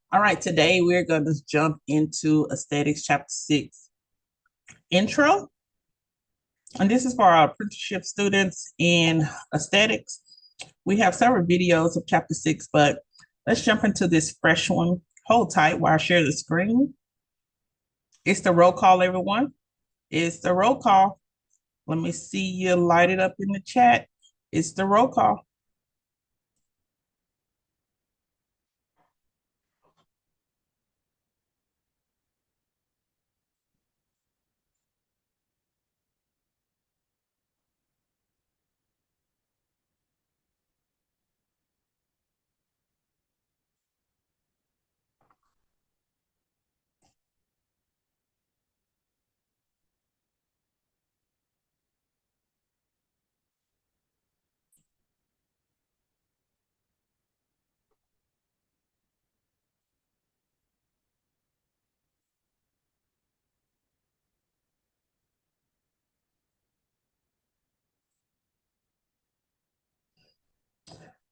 All right, today we're going to jump into Aesthetics Chapter 6 Intro. And this is for our apprenticeship students in aesthetics. We have several videos of Chapter 6, but let's jump into this fresh one. Hold tight while I share the screen. It's the roll call, everyone. It's the roll call. Let me see you light it up in the chat. It's the roll call.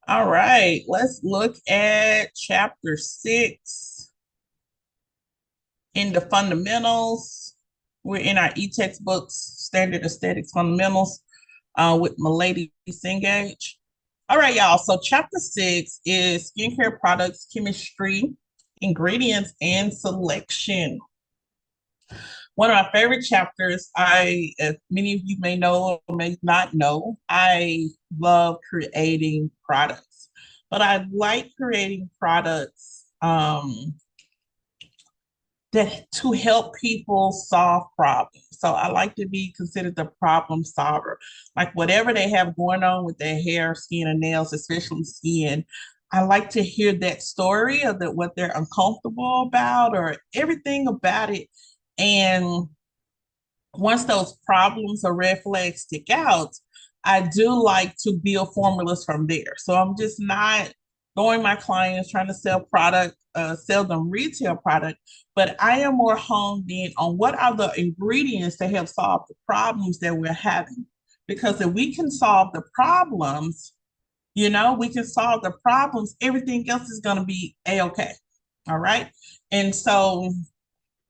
All right, let's look at Chapter 6. In the fundamentals. We're in our e-textbooks, Standard Aesthetics Fundamentals, with Milady Cengage. All right, y'all. So chapter 6 is skincare products, chemistry, ingredients, and selection. One of my favorite chapters. As many of you may know or may not know, I love creating products, but I like creating products that to help people solve problems. So I like to be considered the problem solver. Like whatever they have going on with their hair, skin, and nails, especially skin, I like to hear that story of what they're uncomfortable about or everything about it. And once those problems or red flags stick out, I do like to build formulas from there. So I'm just not going my clients trying to sell product, sell them retail product, but I am more honed in on what are the ingredients that help solve the problems that we're having. Because if we can solve the problems, we can solve the problems, everything else is going to be a-okay. All right. And so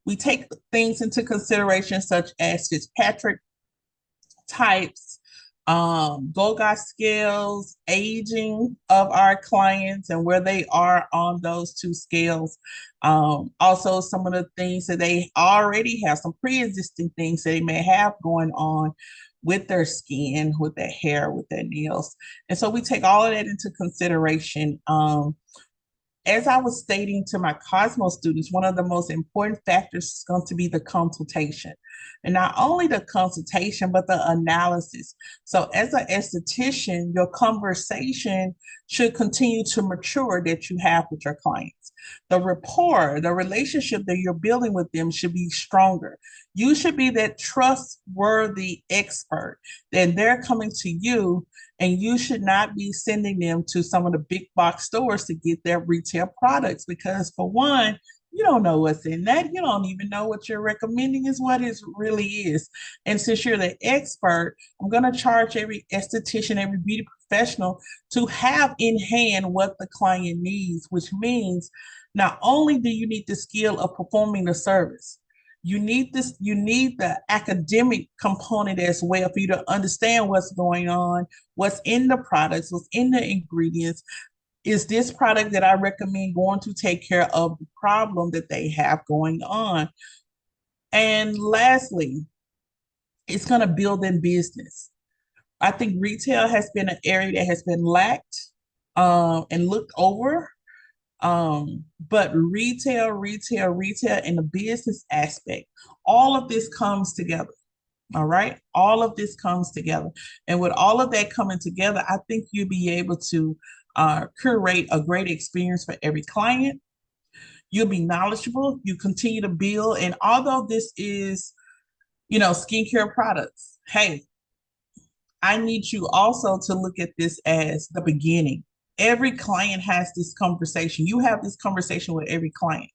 we take things into consideration such as Fitzpatrick types, Golgi scales, aging of our clients and where they are on those two scales. Also, some of the things that they already have, some pre-existing things they may have going on with their skin, with their hair, with their nails. And so we take all of that into consideration. As I was stating to my Cosmo students, one of the most important factors is going to be the consultation. And not only the consultation, but the analysis. So, as an esthetician, your conversation should continue to mature that you have with your clients. The rapport, the relationship that you're building with them should be stronger. You should be that trustworthy expert. Then they're coming to you and you should not be sending them to some of the big box stores to get their retail products because, for one, you don't know what's in that. You don't even know what you're recommending is what it really is. And since you're the expert, I'm going to charge every esthetician, every beauty professional to have in hand what the client needs, which means not only do you need the skill of performing the service, you need the academic component as well for you to understand what's going on, what's in the products, what's in the ingredients. Is this product that I recommend going to take care of the problem that they have going on? And lastly, it's going to build in business. I think retail has been an area that has been lacked and looked over. But retail, and the business aspect, all of this comes together. All right. All of this comes together. And with all of that coming together, I think you'll be able to curate a great experience for every client. You'll be knowledgeable. You continue to build. And although this is, skincare products, hey, I need you also to look at this as the beginning. Every client has this conversation. You have this conversation with every client.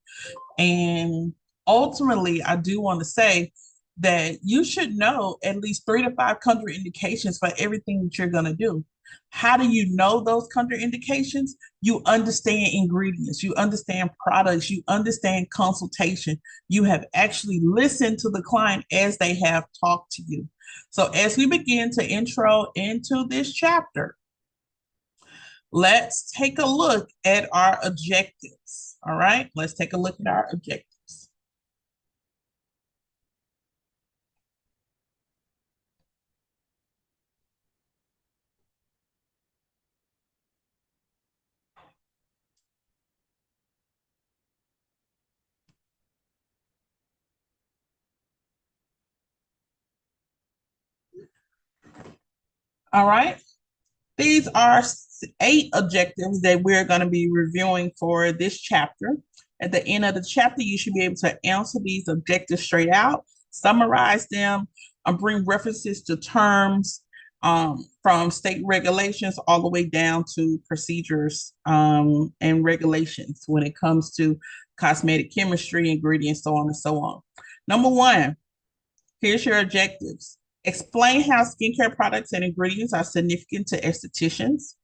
And ultimately, I do want to say that you should know at least 3 to 5 contraindications for everything that you're going to do. How do you know those contraindications? You understand ingredients, you understand products, you understand consultation. You have actually listened to the client as they have talked to you. So, as we begin to intro into this chapter, let's take a look at our objectives. All right, let's take a look at our objectives. All right, these are 8 objectives that we're going to be reviewing for this chapter. At the end of the chapter, you should be able to answer these objectives straight out, summarize them, bring references to terms from state regulations all the way down to procedures and regulations when it comes to cosmetic chemistry, ingredients, so on and so on. Number one, here's your objectives. Explain how skincare products and ingredients are significant to estheticians.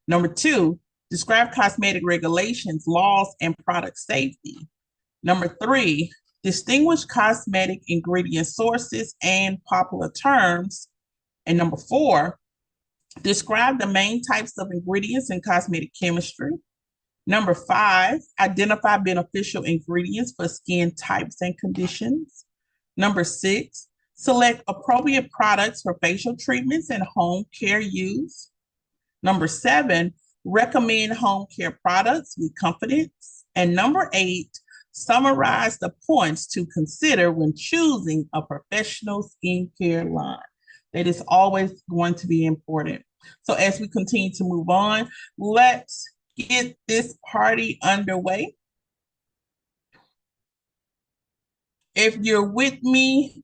Number two, describe cosmetic regulations, laws, and product safety. Number three, distinguish cosmetic ingredient sources and popular terms. And number four, describe the main types of ingredients in cosmetic chemistry. Number five, identify beneficial ingredients for skin types and conditions. Number six, select appropriate products for facial treatments and home care use. Number seven, recommend home care products with confidence. And number eight, summarize the points to consider when choosing a professional skincare line. That is always going to be important. So as we continue to move on, let's get this party underway. If you're with me,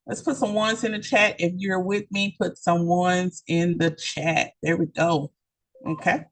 let's put some ones in the chat. If you're with me, put some ones in the chat. There we go. Okay.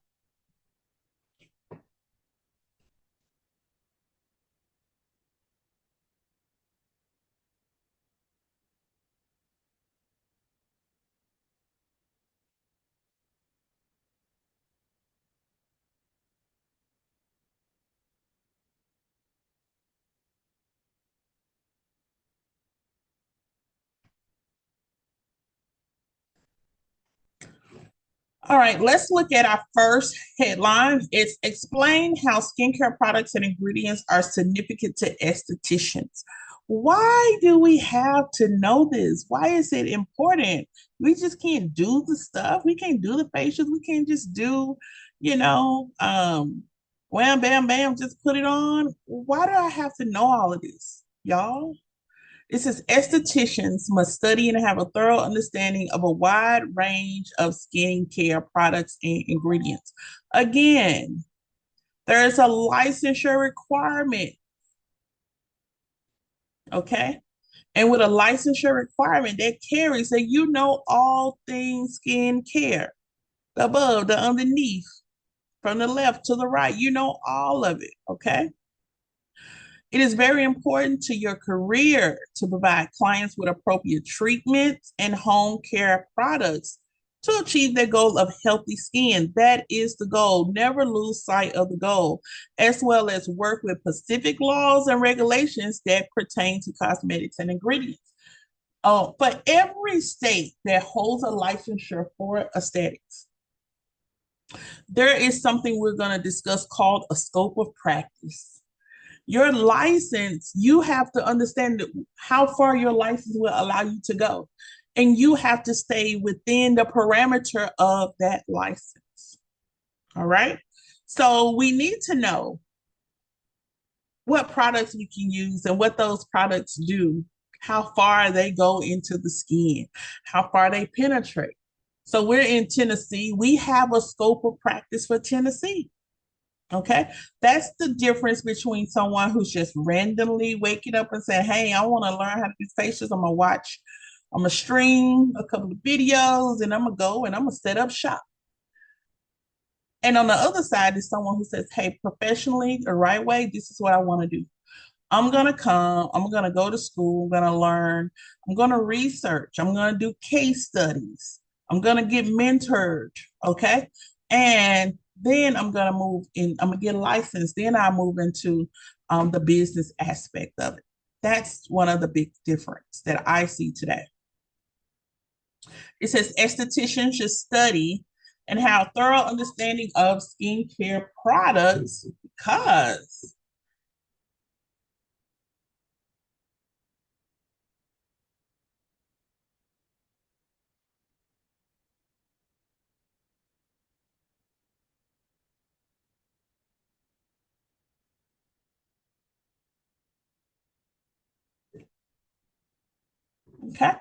All right, let's look at our first headline. It's explain how skincare products and ingredients are significant to estheticians. Why do we have to know this? Why is it important? We just can't do the stuff. We can't do the facials. We can't just do, you know, wham, bam, bam, just put it on. Why do I have to know all of this, y'all? It says estheticians must study and have a thorough understanding of a wide range of skincare products and ingredients. Again, there is a licensure requirement. Okay. And with a licensure requirement, that carries that you know all things skincare, the above, the underneath, from the left to the right. You know all of it. Okay. It is very important to your career to provide clients with appropriate treatments and home care products to achieve their goal of healthy skin. That is the goal. Never lose sight of the goal, as well as work with specific laws and regulations that pertain to cosmetics and ingredients. Oh, for every state that holds a licensure for aesthetics, there is something we're going to discuss called a scope of practice. Your license, you have to understand how far your license will allow you to go. And you have to stay within the parameter of that license. All right. So we need to know what products we can use and what those products do, how far they go into the skin, how far they penetrate. So we're in Tennessee. We have a scope of practice for Tennessee. Okay. That's the difference between someone who's just randomly waking up and saying, hey, I want to learn how to do facials. I'm going to stream a couple of videos and I'm going to go and I'm going to set up shop. And on the other side is someone who says, hey, professionally, the right way, this is what I want to do. I'm going to come, I'm going to go to school, I'm going to learn, I'm going to research, I'm going to do case studies. I'm gonna get mentored, okay? And then I'm gonna move in, I'm gonna get licensed, then I move into the business aspect of it. That's one of the big difference that I see today. It says estheticians should study and have thorough understanding of skincare products because, okay,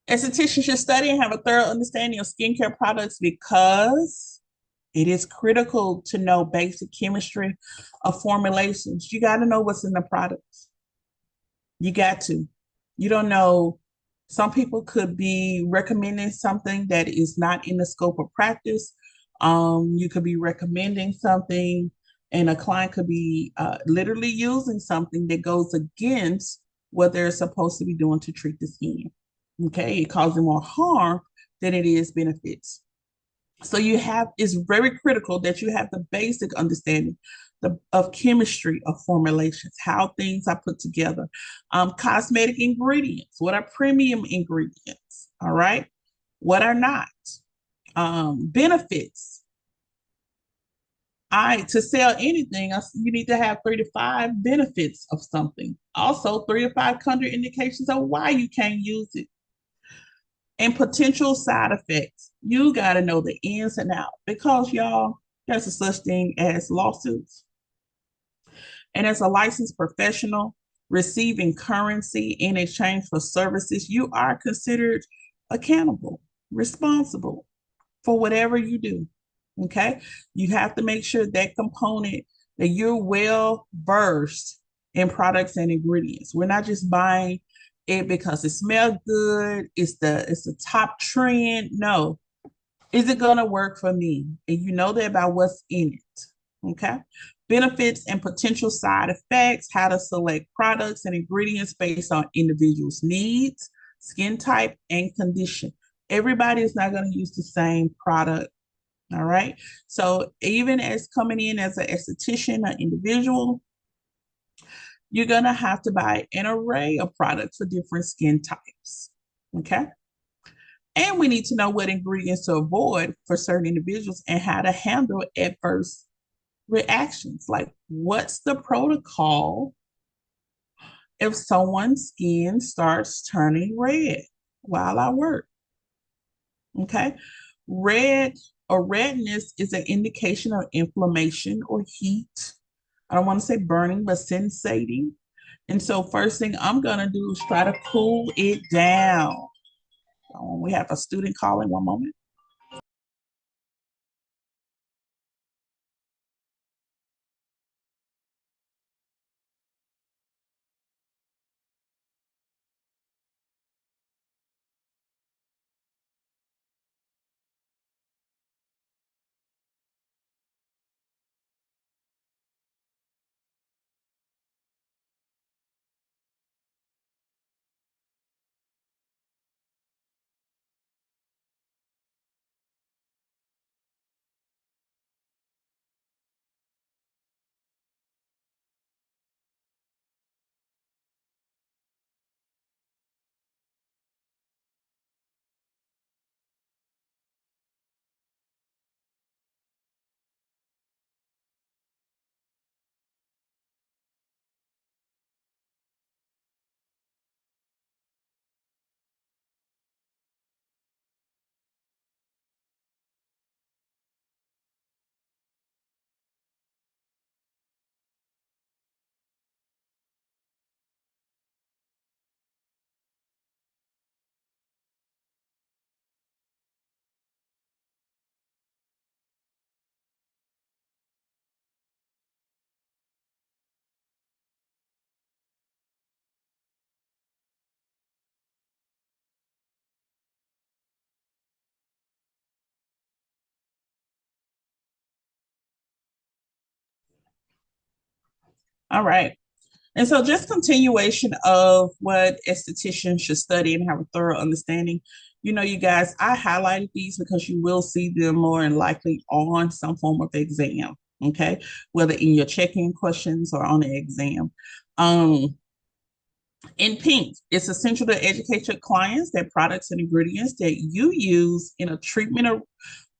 estheticians should study and have a thorough understanding of skincare products because it is critical to know basic chemistry of formulations. You got to know what's in the products. You got to. You don't know. Some people could be recommending something that is not in the scope of practice. You could be recommending something, and a client could be literally using something that goes against what they're supposed to be doing to treat the skin. Okay, it causes more harm than it is benefits. So you have, it's very critical that you have the basic understanding of chemistry of formulations, how things are put together, cosmetic ingredients, what are premium ingredients, all right, what are not, benefits. I to sell anything, you need to have 3 to 5 benefits of something. Also, 3 to 5 contraindications of why you can't use it and potential side effects. You got to know the ins and outs because y'all, there's a such thing as lawsuits. And as a licensed professional receiving currency in exchange for services, you are considered accountable, responsible for whatever you do. Okay. You have to make sure that component that you're well versed in products and ingredients. We're not just buying it because it smells good, it's the top trend. No, is it gonna work for me? And you know that about what's in it. Okay. Benefits and potential side effects, how to select products and ingredients based on individuals' needs, skin type, and condition. Everybody is not going to use the same product. All right. So even as coming in as an esthetician, an individual, you're going to have to buy an array of products for different skin types. Okay. And we need to know what ingredients to avoid for certain individuals and how to handle adverse reactions. Like, what's the protocol if someone's skin starts turning red while I work? Okay. Red or redness is an indication of inflammation or heat. I don't want to say burning, but sensating. And so, first thing I'm going to do is try to cool it down. We have a student calling. One moment. All right. And so, just continuation of what estheticians should study and have a thorough understanding. You guys, I highlighted these because you will see them more and likely on some form of exam, okay? Whether in your check-in questions or on the exam. Um, in pink, it's essential to educate your clients that products and ingredients that you use in a treatment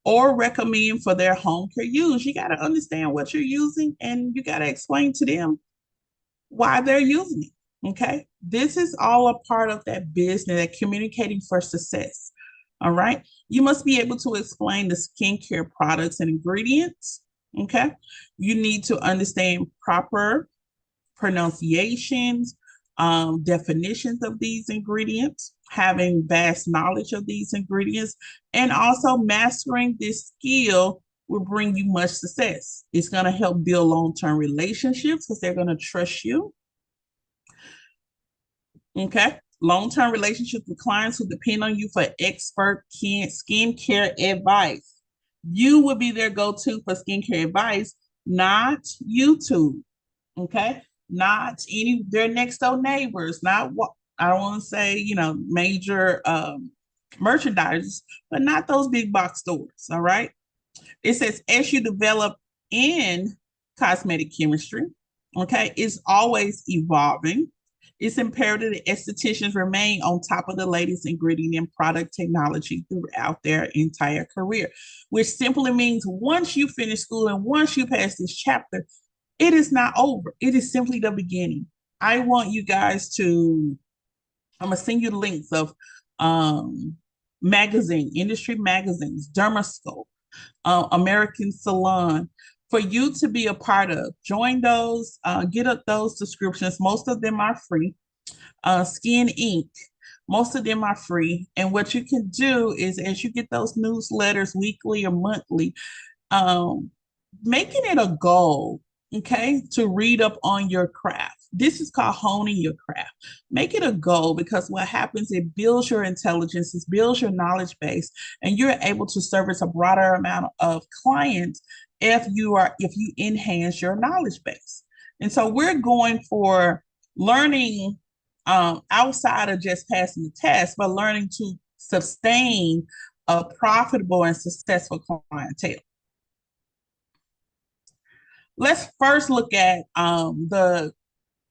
or recommend for their home care use. You got to understand what you're using and you got to explain to them why they're using it. Okay. This is all a part of that business, that communicating for success. All right. You must be able to explain the skincare products and ingredients. Okay. You need to understand proper pronunciations, definitions of these ingredients, having vast knowledge of these ingredients, and also mastering this skill will bring you much success. It's going to help build long-term relationships because they're going to trust you. Okay. Long-term relationships with clients who depend on you for expert skincare advice. You will be their go-to for skincare advice, not YouTube. Okay. Not any their next door neighbors, not what I don't want to say, major merchandise, but not those big box stores. All right. It says as you develop in cosmetic chemistry, okay, it's always evolving. It's imperative that estheticians remain on top of the latest ingredient and product technology throughout their entire career, which simply means once you finish school and once you pass this chapter, it is not over. It is simply the beginning. I want you guys to, I'm going to send you links of industry magazines, Dermascope, American Salon, for you to be a part of. Join those, get up those subscriptions. Most of them are free. Skin Inc. Most of them are free. And what you can do is, as you get those newsletters weekly or monthly, um, making it a goal, okay, to read up on your craft. This is called honing your craft. Make it a goal because what happens, it builds your intelligence, it builds your knowledge base, and you're able to service a broader amount of clients if you enhance your knowledge base. And so we're going for learning outside of just passing the test, but learning to sustain a profitable and successful clientele. Let's first look at the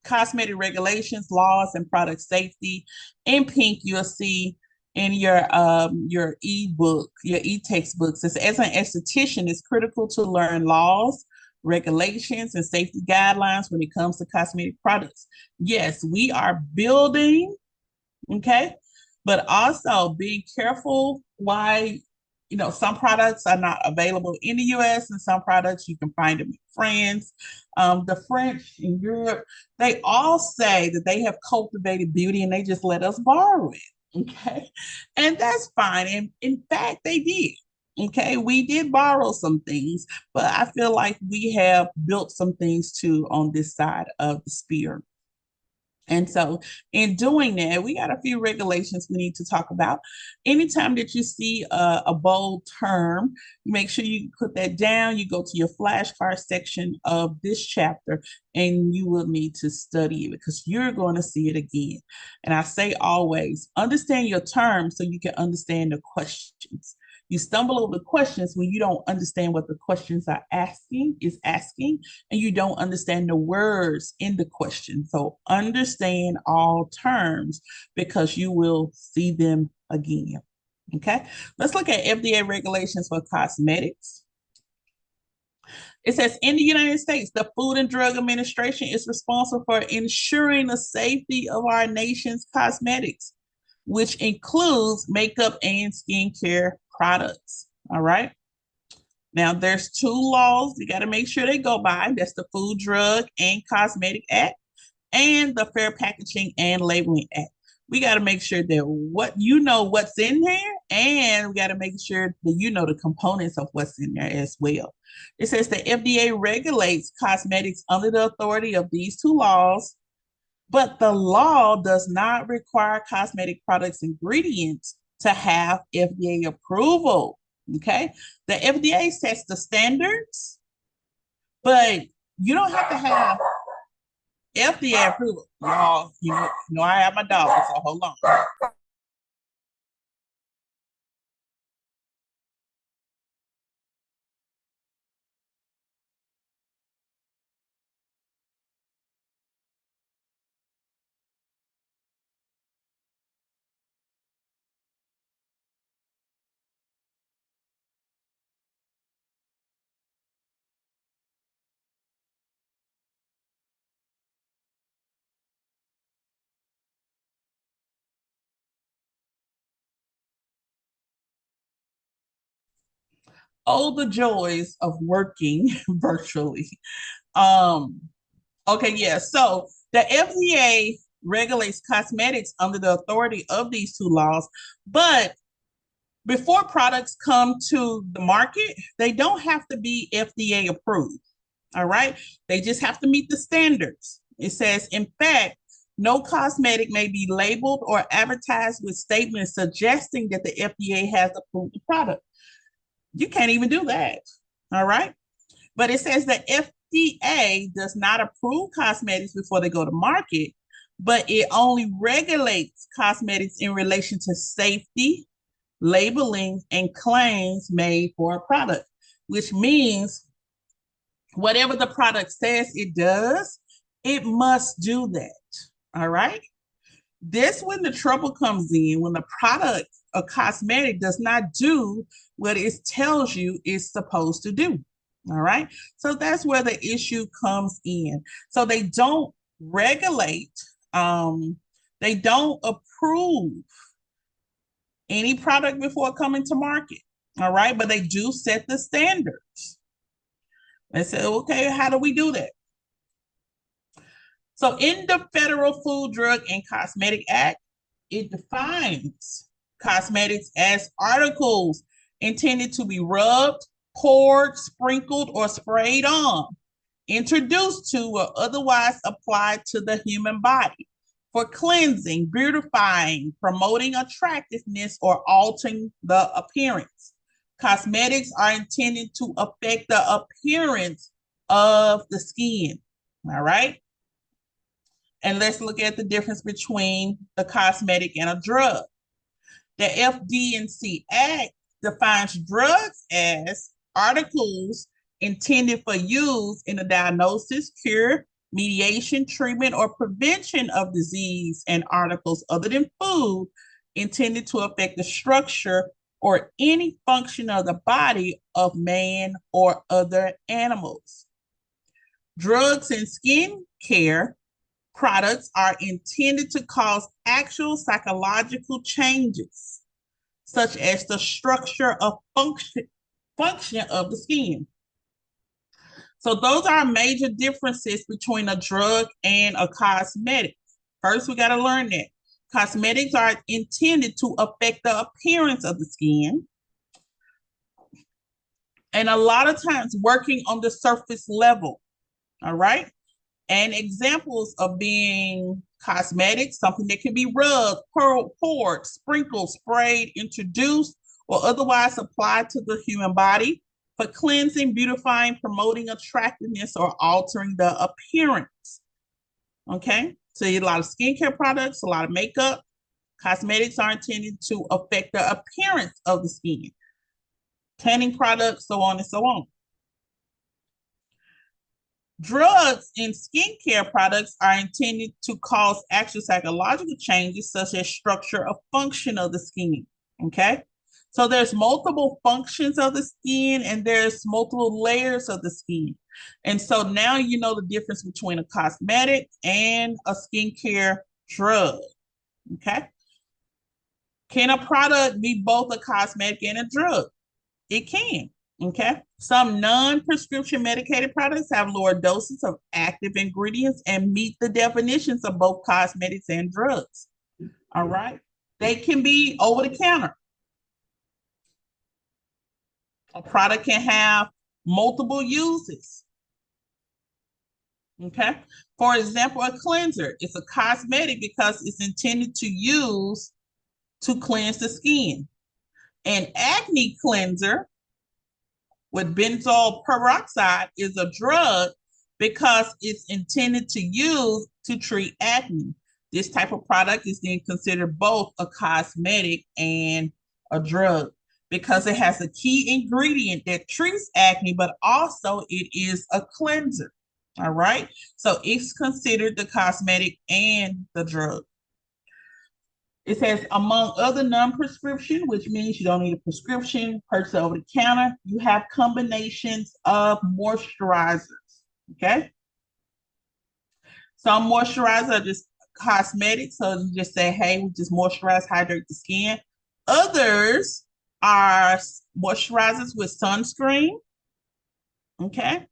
cosmetic regulations, laws, and product safety. In pink, you'll see in your e-book, your e-textbooks. As an esthetician, it's critical to learn laws, regulations, and safety guidelines when it comes to cosmetic products. Yes, we are building, okay, but also being careful why some products are not available in the US and some products you can find them in France. The French in Europe, they all say that they have cultivated beauty and they just let us borrow it. Okay. And that's fine. And in fact, they did. Okay. We did borrow some things, but I feel like we have built some things too on this side of the spear. And so, in doing that, we got a few regulations we need to talk about. Anytime that you see a bold term, make sure you put that down. You go to your flashcard section of this chapter and you will need to study it because you're going to see it again. And I say always understand your terms so you can understand the questions. You stumble over the questions when you don't understand what the questions are asking, and you don't understand the words in the question. So understand all terms because you will see them again. Okay, let's look at FDA regulations for cosmetics. It says in the United States, the Food and Drug Administration is responsible for ensuring the safety of our nation's cosmetics, which includes makeup and skincare products. All right. Now, there's two laws you got to make sure they go by. That's the Food, Drug, and Cosmetic Act and the Fair Packaging and Labeling Act. We got to make sure that what's in there, and we got to make sure that you know the components of what's in there as well. It says the FDA regulates cosmetics under the authority of these two laws, but the law does not require cosmetic products ingredients to have FDA approval. Okay. The FDA sets the standards, but you don't have to have FDA approval. Y'all, I have my dog, so hold on. Oh, the joys of working virtually. Um, okay, yeah. So the FDA regulates cosmetics under the authority of these two laws, but before products come to the market, they don't have to be FDA approved. All right. They just have to meet the standards. It says, in fact, no cosmetic may be labeled or advertised with statements suggesting that the FDA has approved the product. You can't even do that. All right. But it says the FDA does not approve cosmetics before they go to market, but it only regulates cosmetics in relation to safety, labeling, and claims made for a product, which means whatever the product says it does, it must do that. All right. This when the trouble comes in, when the product or cosmetic does not do what it tells you it's supposed to do. All right. So that's where the issue comes in. So they don't regulate, they don't approve any product before coming to market. All right. But they do set the standards. They say, okay, how do we do that? So in the Federal Food, Drug, and Cosmetic Act, it defines cosmetics as articles intended to be rubbed, poured, sprinkled, or sprayed on, introduced to, or otherwise applied to the human body for cleansing, beautifying, promoting attractiveness, or altering the appearance. Cosmetics are intended to affect the appearance of the skin. All right. And let's look at the difference between the cosmetic and a drug. The FD&C Act defines drugs as articles intended for use in the diagnosis, cure, mediation, treatment, or prevention of disease, and articles other than food intended to affect the structure or any function of the body of man or other animals. Drugs and skin care products are intended to cause actual psychological changes, such as the structure of function of the skin. So those are major differences between a drug and a cosmetic. First, we got to learn that cosmetics are intended to affect the appearance of the skin. And a lot of times working on the surface level. All right. And examples of being cosmetics, something that can be rubbed, poured, sprinkled, sprayed, introduced, or otherwise applied to the human body for cleansing, beautifying, promoting attractiveness, or altering the appearance. Okay, so a lot of skincare products, a lot of makeup. Cosmetics are intended to affect the appearance of the skin. Tanning products, so on and so on. Drugs and skincare products are intended to cause actual psychological changes, such as structure or function of the skin. Okay. So there's multiple functions of the skin and there's multiple layers of the skin. And so now you know the difference between a cosmetic and a skincare drug. Okay. Can a product be both a cosmetic and a drug? It can. Okay. Some non-prescription medicated products have lower doses of active ingredients and meet the definitions of both cosmetics and drugs. All right. They can be over the counter. A product can have multiple uses. Okay. For example, a cleanser is a cosmetic because it's intended to use to cleanse the skin. An acne cleanser with benzoyl peroxide is a drug because it's intended to use to treat acne. This type of product is then considered both a cosmetic and a drug because it has a key ingredient that treats acne, but also it is a cleanser. All right. So it's considered the cosmetic and the drug. It says, among other non-prescription, which means you don't need a prescription, purchase over the counter, you have combinations of moisturizers, okay? Some moisturizers are just cosmetic, so you just say, hey, we just moisturize, hydrate the skin. Others are moisturizers with sunscreen. Okay.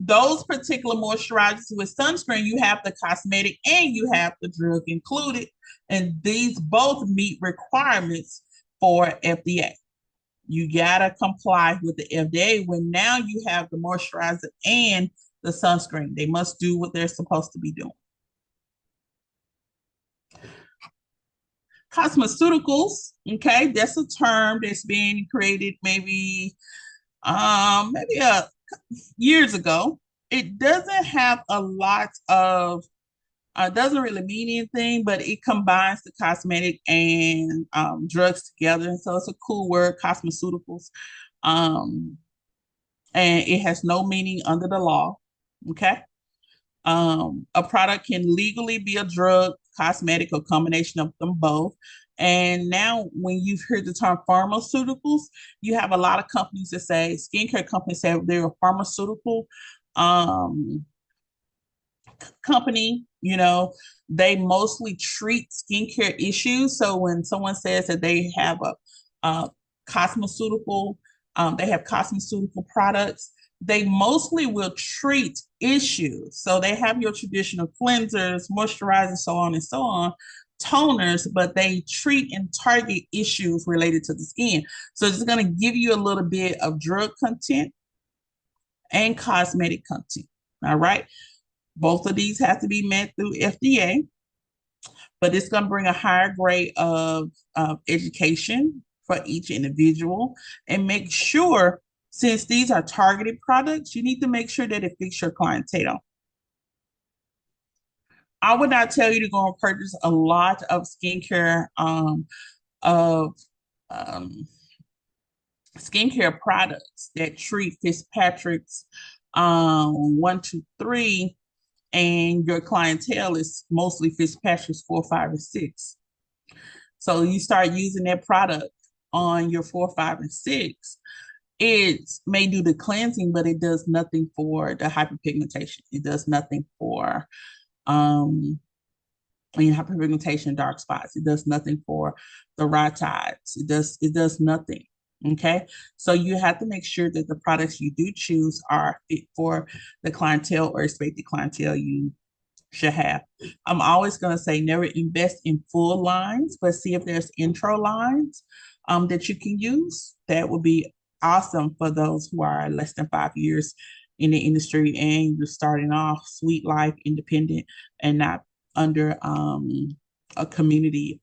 Those particular moisturizers with sunscreen, you have the cosmetic and you have the drug included. And these both meet requirements for FDA. You gotta comply with the FDA when now you have the moisturizer and the sunscreen. They must do what they're supposed to be doing. Cosmeceuticals, okay, that's a term that's been created maybe years ago. It doesn't have a lot of doesn't really mean anything, but it combines the cosmetic and drugs together. So it's a cool word, cosmeceuticals. Um, and it has no meaning under the law. Okay. A product can legally be a drug, cosmetic, or combination of them both. And now, when you've heard the term pharmaceuticals, you have a lot of companies that say, skincare companies say they're a pharmaceutical um, company. They mostly treat skincare issues. So when someone says that they have a cosmeceutical, they have cosmeceutical products, they mostly will treat issues. So they have your traditional cleansers, moisturizers, so on and so on, toners, but they treat and target issues related to the skin. So it's going to give you a little bit of drug content and cosmetic content. All right. Both of these have to be met through FDA, but it's going to bring a higher grade of education for each individual and make sure, since these are targeted products, you need to make sure that it fits your clientele. I would not tell you to go and purchase a lot of skincare of um, skincare products that treat Fitzpatrick's 1, 2, 3, and your clientele is mostly Fitzpatrick's 4, 5, and 6. So you start using that product on your 4, 5, and 6. It may do the cleansing, but it does nothing for the hyperpigmentation. It does nothing for um, hyperpigmentation, dark spots. It does nothing for the rhytides. It does nothing. Okay, so you have to make sure that the products you do choose are fit for the clientele or expected clientele you should have. I'm always going to say never invest in full lines, but see if there's intro lines that you can use. That would be awesome for those who are less than 5 years in the industry and you're starting off sweet life, independent, and not under a community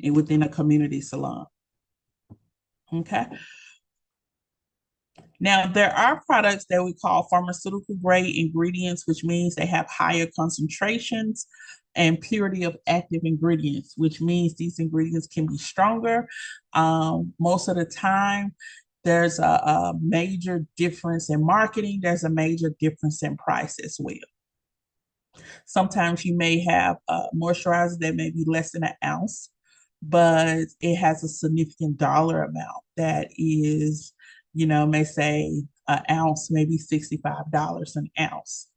and within a community salon. Okay. Now, there are products that we call pharmaceutical grade ingredients, which means they have higher concentrations and purity of active ingredients, which means these ingredients can be stronger. Most of the time, there's a major difference in marketing, there's a major difference in price as well. Sometimes you may have moisturizer that may be less than an ounce, but it has a significant dollar amount that is, may say an ounce, maybe $65 an ounce.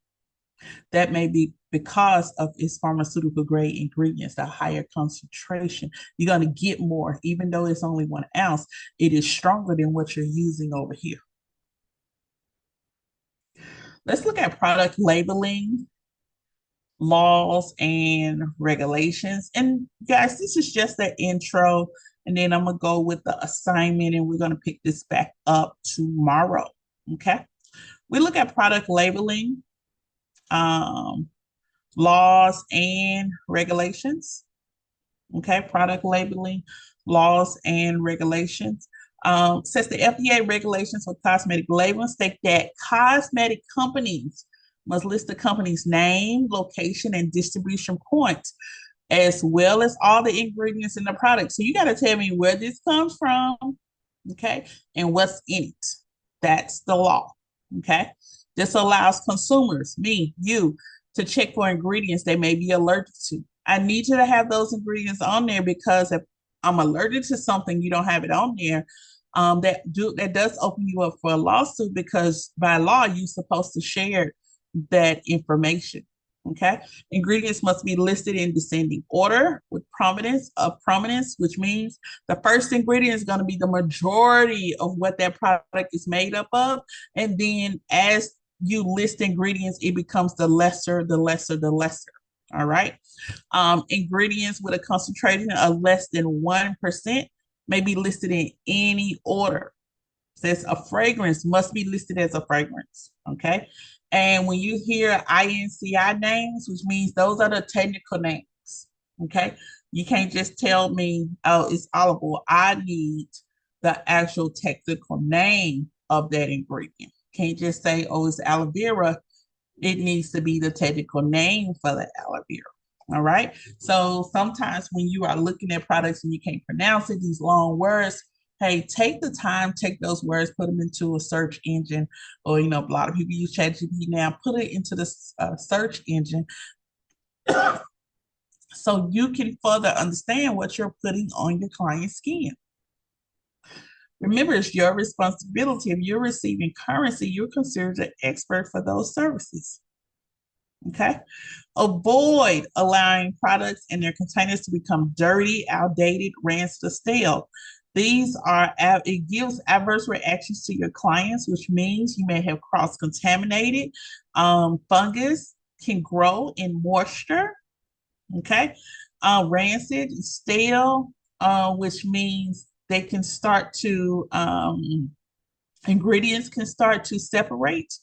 That may be because of its pharmaceutical grade ingredients, the higher concentration. You're going to get more, even though it's only 1 ounce, it is stronger than what you're using over here. Let's look at product labeling, laws, and regulations. And guys, this is just the intro. And then I'm going to go with the assignment and we're going to pick this back up tomorrow. Okay. We look at product labeling, laws, and regulations. Okay. Product labeling, laws, and regulations. Says the FDA regulations for cosmetic labeling state that cosmetic companies must list the company's name, location, and distribution point, as well as all the ingredients in the product. So you got to tell me where this comes from, okay, and what's in it. That's the law, okay? This allows consumers, me, you, to check for ingredients they may be allergic to. I need you to have those ingredients on there because if I'm allergic to something, you don't have it on there. That does open you up for a lawsuit because by law you're supposed to share that information. Okay. Ingredients must be listed in descending order with prominence, which means the first ingredient is going to be the majority of what that product is made up of. And then as you list ingredients, it becomes the lesser, the lesser, the lesser. All right. Ingredients with a concentration of less than 1% may be listed in any order. Says a fragrance must be listed as a fragrance. Okay. And when you hear INCI names, which means those are the technical names. Okay. You can't just tell me, oh, it's olive oil. I need the actual technical name of that ingredient. Can't just say, oh, it's aloe vera. It needs to be the technical name for the aloe vera. All right. So sometimes when you are looking at products and you can't pronounce it, these long words, hey, take the time, take those words, put them into a search engine, or a lot of people use ChatGPT now. Put it into the search engine so you can further understand what you're putting on your client's skin. Remember, it's your responsibility. If you're receiving currency, you're considered an expert for those services. Okay. Avoid allowing products and their containers to become dirty, outdated, rancid, or stale. It gives adverse reactions to your clients, which means you may have cross contaminated. Fungus can grow in moisture. Okay. Rancid, stale, which means they can start to, ingredients can start to separate.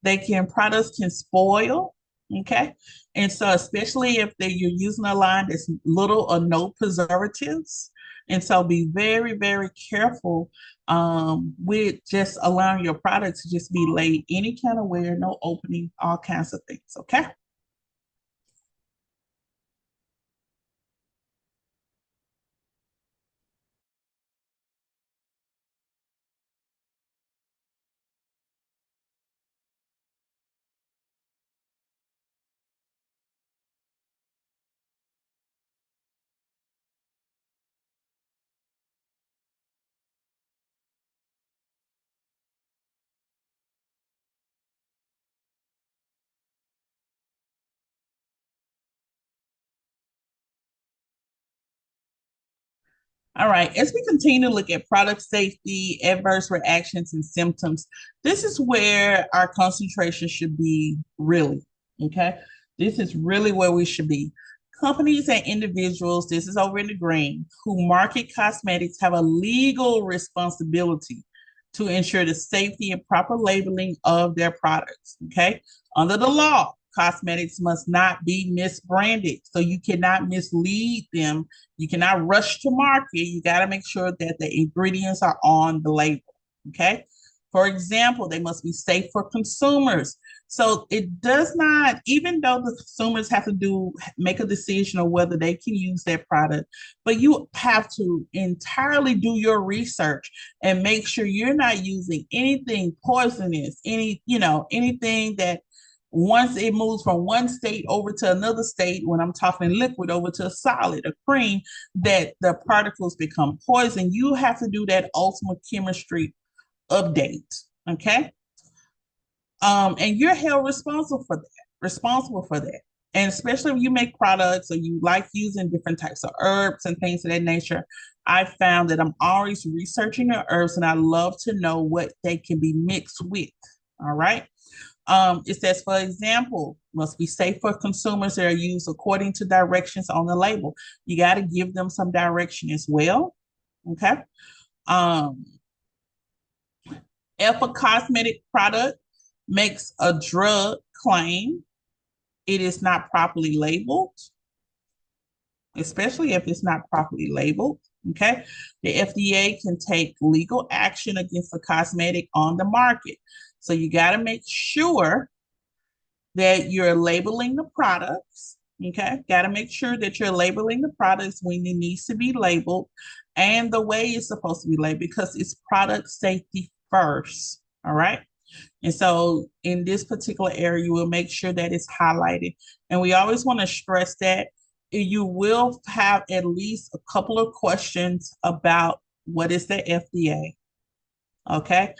Products can spoil. Okay. And so, especially if you're using a line that's little or no preservatives. And so, be very, very careful with just allowing your product to just be laid any kind of way, no opening, all kinds of things. Okay. All right, as we continue to look at product safety, adverse reactions, and symptoms, this is where our concentration should be really, okay? This is really where we should be. Companies and individuals, this is over in the green, who market cosmetics have a legal responsibility to ensure the safety and proper labeling of their products, okay? Under the law, cosmetics must not be misbranded, so you cannot mislead them, you cannot rush to market. You got to make sure that the ingredients are on the label. Okay. For example, they must be safe for consumers. So it does not, even though the consumers have to make a decision on whether they can use that product, but you have to entirely do your research and make sure you're not using anything poisonous, anything that once it moves from one state over to another state, when I'm talking liquid over to a solid, a cream, that the particles become poison. You have to do that ultimate chemistry update. Okay. And you're held responsible for that. And especially if you make products or you like using different types of herbs and things of that nature, I found that I'm always researching the herbs and I love to know what they can be mixed with. All right. It says, for example, must be safe for consumers that are used according to directions on the label. You got to give them some direction as well. Okay. Um, if a cosmetic product makes a drug claim, it is not properly labeled, especially if it's not properly labeled. Okay. The FDA can take legal action against a cosmetic on the market. So you got to make sure that you're labeling the products. Okay. Got to make sure that you're labeling the products when it needs to be labeled and the way it's supposed to be labeled because it's product safety first. All right. And so in this particular area, you will make sure that it's highlighted. And we always want to stress that you will have at least a couple of questions about what is the FDA. Okay.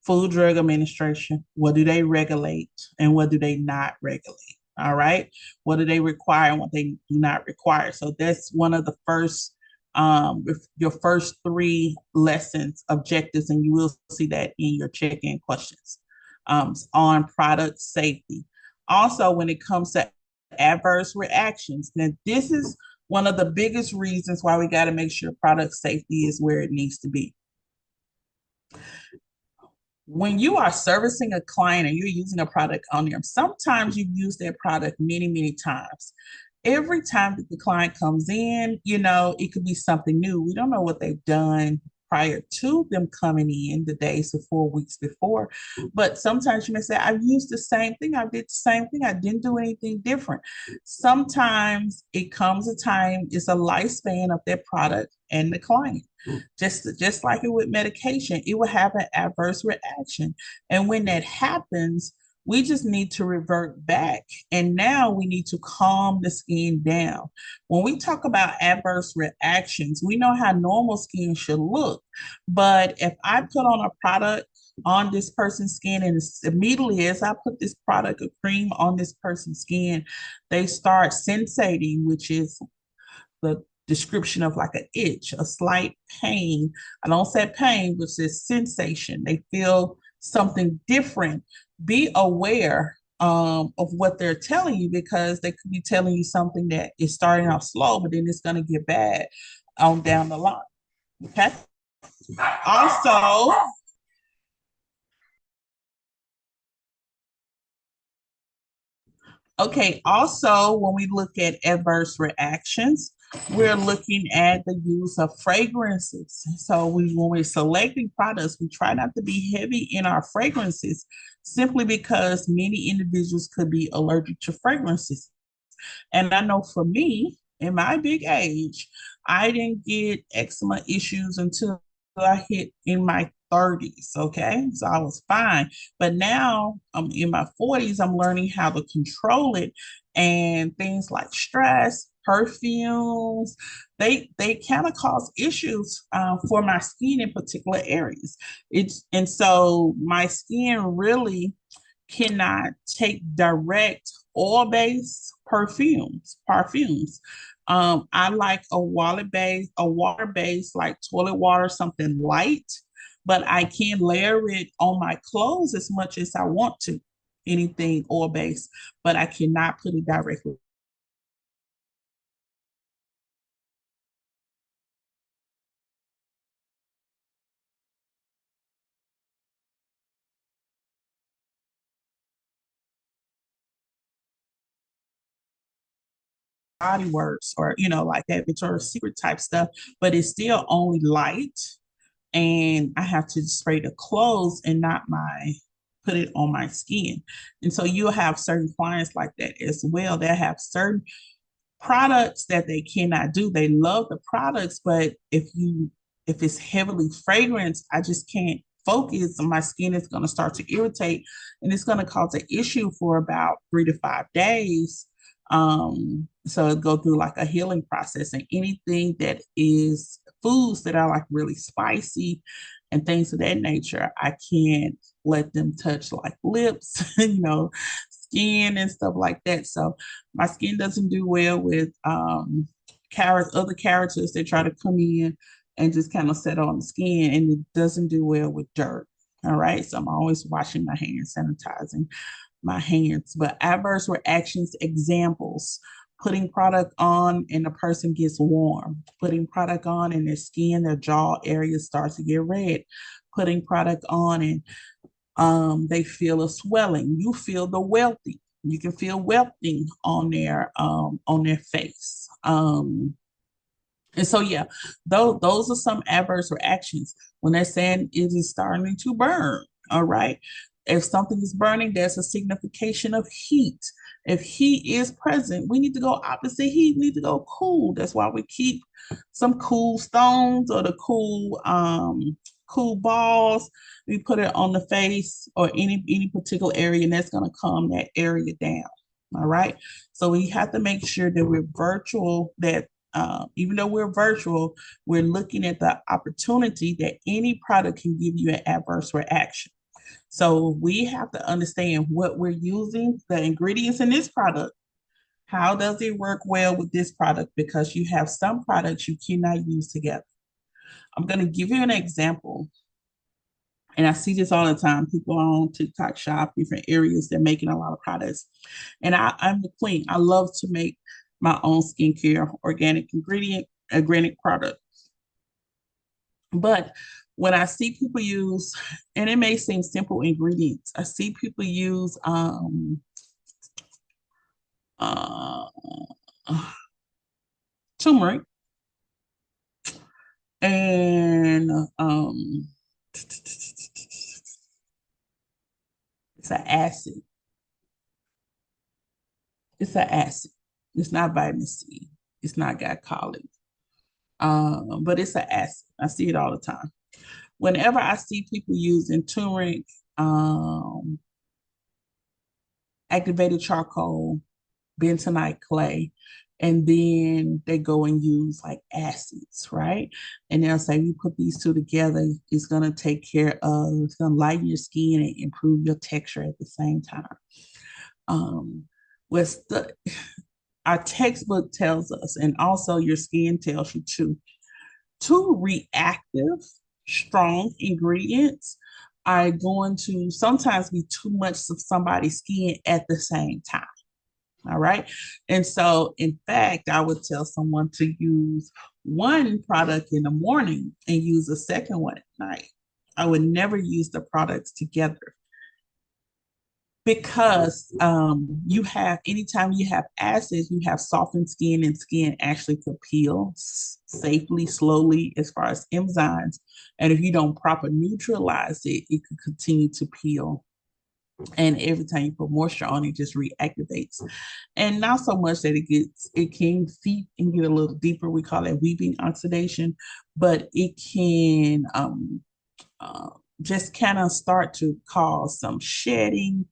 Food Drug Administration, what do they regulate and what do they not regulate? All right. What do they require and what they do not require? So that's one of the first, your first three lessons, objectives, and you will see that in your check-in questions on product safety. Also, when it comes to adverse reactions, now this is one of the biggest reasons why we got to make sure product safety is where it needs to be. When you are servicing a client and you're using a product on them, sometimes you use that product many, many times. Every time that the client comes in, it could be something new. We don't know what they've done prior to them coming in the days before, weeks before. But sometimes you may say, I've used the same thing. I did the same thing. I didn't do anything different. Sometimes it comes a time, it's a lifespan of that product and the client. Just like it with medication, it will have an adverse reaction. And when that happens, we just need to revert back. And now we need to calm the skin down. When we talk about adverse reactions, we know how normal skin should look. But if I put on a product on this person's skin, and immediately as I put this product of cream on this person's skin, they start sensating, which is the description of like an itch, a slight pain. I don't say pain, but it's sensation. They feel something different. Be aware of what they're telling you, because they could be telling you something that is starting off slow, but then it's going to get bad on down the line. Okay. Also, when we look at adverse reactions, we're looking at the use of fragrances. So when we're selecting products, we try not to be heavy in our fragrances simply because many individuals could be allergic to fragrances. And I know for me, in my big age, I didn't get eczema issues until I hit in my 30s. Okay. So I was fine. But now I'm in my 40s, I'm learning how to control it. And things like stress, perfumes, they kind of cause issues for my skin in particular areas. And so my skin really cannot take direct oil-based perfumes. I like a water-based like toilet water, something light, but I can layer it on my clothes as much as I want to. Anything oil-based, but I cannot put it directly. Body works or like that Victoria's Secret type stuff, but it's still only light, and I have to spray the clothes and not put it on my skin. And so you'll have certain clients like that as well that have certain products that they cannot do. They love the products, but if it's heavily fragranced, I just can't focus. My skin is going to start to irritate, and it's going to cause an issue for about 3 to 5 days. So it go through like a healing process, and anything that is foods that are like really spicy and things of that nature, I can't let them touch like lips, skin and stuff like that. So my skin doesn't do well with other characters that try to come in and just kind of set on the skin, and it doesn't do well with dirt. All right. So I'm always washing my hands, sanitizing my hands. But adverse reactions examples: putting product on and the person gets warm, putting product on and their skin, their jaw area starts to get red, putting product on and they feel a swelling. You feel the welting. You can feel welting on their face. And so yeah, those are some adverse reactions when they're saying it is starting to burn. All right. If something is burning, there's a signification of heat. If heat is present, we need to go opposite heat. We need to go cool. That's why we keep some cool stones or the cool balls. We put it on the face or any particular area, and that's going to calm that area down. All right. So we have to make sure that we're virtual, that even though we're virtual, we're looking at the opportunity that any product can give you an adverse reaction. So we have to understand what we're using, the ingredients in this product. How does it work well with this product? Because you have some products you cannot use together. I'm going to give you an example. And I see this all the time. People on TikTok shop, different areas, they're making a lot of products. And I'm the queen. I love to make my own skincare, organic product. But when I see people use, and it may seem simple ingredients, I see people use uh, turmeric and it's an acid. It's an acid. It's not vitamin C. It's not glycolic. But it's an acid. I see it all the time. Whenever I see people using turmeric, um, activated charcoal, bentonite clay, and then they go and use like acids, right? And they'll say, you put these two together, it's going to take care of, it's going to lighten your skin and improve your texture at the same time. Um, what's the Our textbook tells us, and also your skin tells you too, two reactive, strong ingredients are going to sometimes be too much of somebody's skin at the same time. All right. And so, in fact, I would tell someone to use one product in the morning and use a second one at night. I would never use the products together because you have anytime you have acids, you have softened skin, and skin actually could peel safely, slowly, as far as enzymes. And if you don't proper neutralize it, it could continue to peel. And every time you put moisture on, it just reactivates. And not so much that it can seep and get a little deeper. We call it weeping oxidation, but it can uh, just kind of start to cause some shedding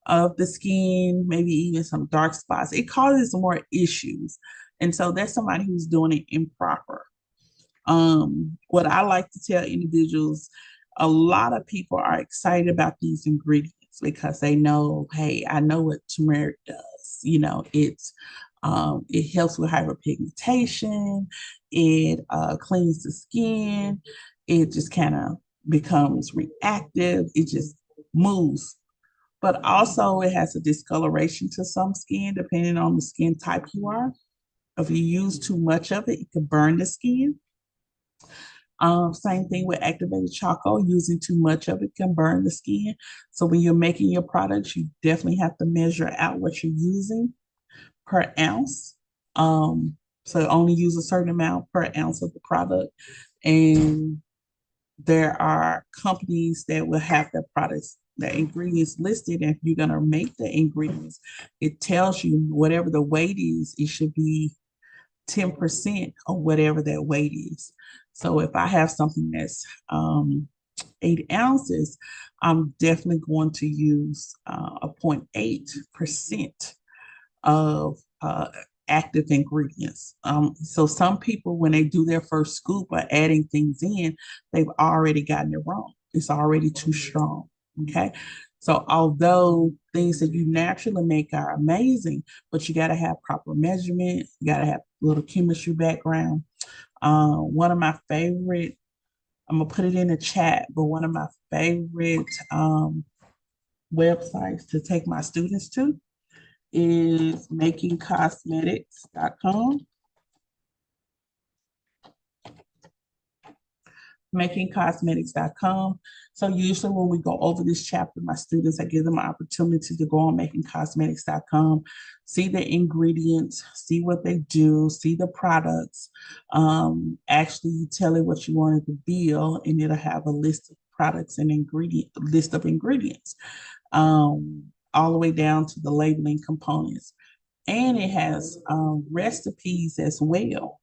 of the skin, maybe even some dark spots. It causes more issues. And so that's somebody who's doing it improper. What I like to tell individuals, a lot of people are excited about these ingredients because they know, hey, I know what turmeric does. It helps with hyperpigmentation. It cleans the skin. It just kind of becomes reactive. It just moves, but also it has a discoloration to some skin, depending on the skin type you are. If you use too much of it, it can burn the skin. Same thing with activated charcoal. Using too much of it can burn the skin. So when you're making your products, you definitely have to measure out what you're using per ounce. So only use a certain amount per ounce of the product. And there are companies that will have their products, the ingredients listed. And if you're going to make the ingredients, it tells you whatever the weight is, it should be 10% of whatever that weight is. So if I have something that's 8 ounces, I'm definitely going to use a 0.8% of active ingredients. So some people, when they do their first scoop or adding things in, they've already gotten it wrong. It's already too strong. Okay. So although things that you naturally make are amazing, but you got to have proper measurement, you got to have a little chemistry background. One of my favorite, I'm gonna put it in the chat, but one of my favorite websites to take my students to is makingcosmetics.com. Makingcosmetics.com. So usually when we go over this chapter, my students, I give them an opportunity to go on makingcosmetics.com, see the ingredients, see what they do, see the products. Actually, you tell it what you wanted to build, and it'll have a list of products and list of ingredients, all the way down to the labeling components. And it has recipes as well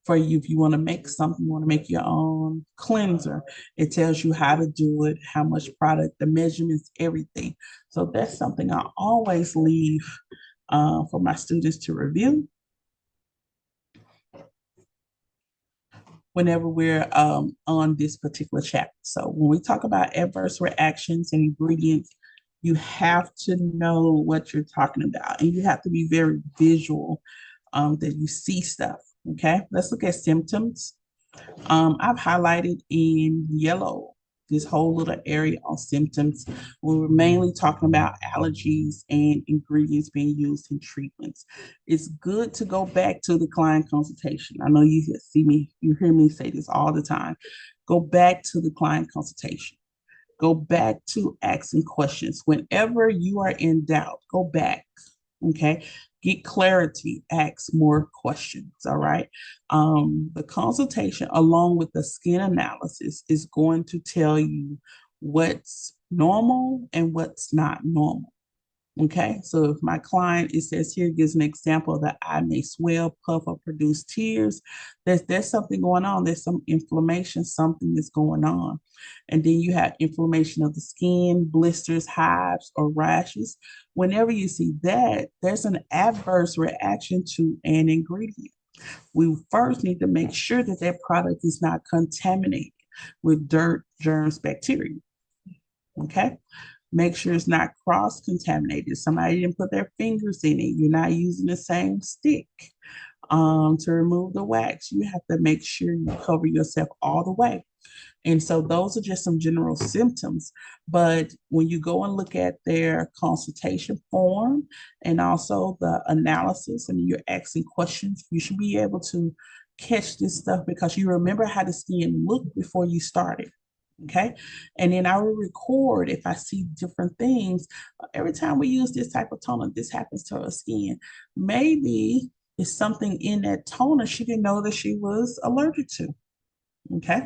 for you. If you want to make something, you want to make your own cleanser, it tells you how to do it, how much product, the measurements, everything. So that's something I always leave for my students to review. whenever we're on this particular chapter. So when we talk about adverse reactions and ingredients, you have to know what you're talking about, and you have to be very visual, that you see stuff. Okay, let's look at symptoms. I've highlighted in yellow this whole little area on symptoms. We were mainly talking about allergies and ingredients being used in treatments. It's good to go back to the client consultation. I know you hear me say this all the time. Go back to the client consultation. Go back to asking questions. Whenever you are in doubt, go back. Okay. Get clarity, ask more questions. All right. The consultation, along with the skin analysis, is going to tell you what's normal and what's not normal. Okay, so if my client, it says here, gives an example that eye may swell, puff, or produce tears, there's something going on. There's some inflammation, something is going on. And then you have inflammation of the skin, blisters, hives, or rashes. Whenever you see that, there's an adverse reaction to an ingredient. We first need to make sure that that product is not contaminated with dirt, germs, bacteria. Okay. Make sure it's not cross contaminated. Somebody didn't put their fingers in it. You're not using the same stick to remove the wax. You have to make sure you cover yourself all the way. And so those are just some general symptoms. But when you go and look at their consultation form and also the analysis and you're asking questions, you should be able to catch this stuff because you remember how the skin looked before you started. Okay. And then I will record if I see different things. Every time we use this type of toner, this happens to her skin. Maybe it's something in that toner she didn't know that she was allergic to. Okay.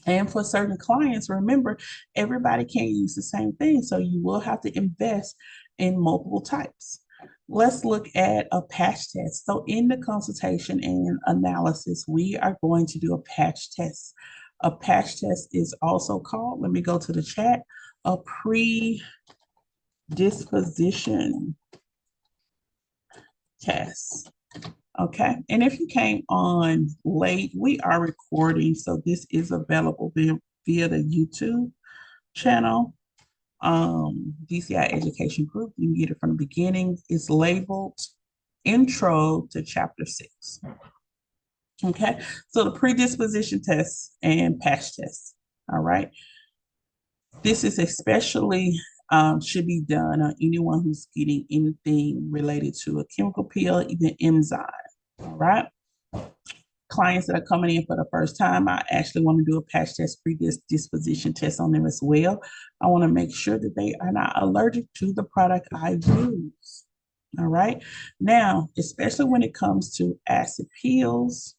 And for certain clients, remember, everybody can't use the same thing. So you will have to invest in multiple types. Let's look at a patch test. So in the consultation and analysis, we are going to do a patch test. A patch test is also called, let me go to the chat, a predisposition test. Okay. And if you came on late, we are recording. So this is available via the YouTube channel, DCI Education Group. You can get it from the beginning. It's labeled Intro to Chapter 6. Okay. So the predisposition test and patch test. All right. This is especially should be done on anyone who's getting anything related to a chemical peel, even enzyme. All right. Clients that are coming in for the first time, I actually want to do a patch test predisposition test on them as well. I want to make sure that they are not allergic to the product I use. All right. Now, especially when it comes to acid peels,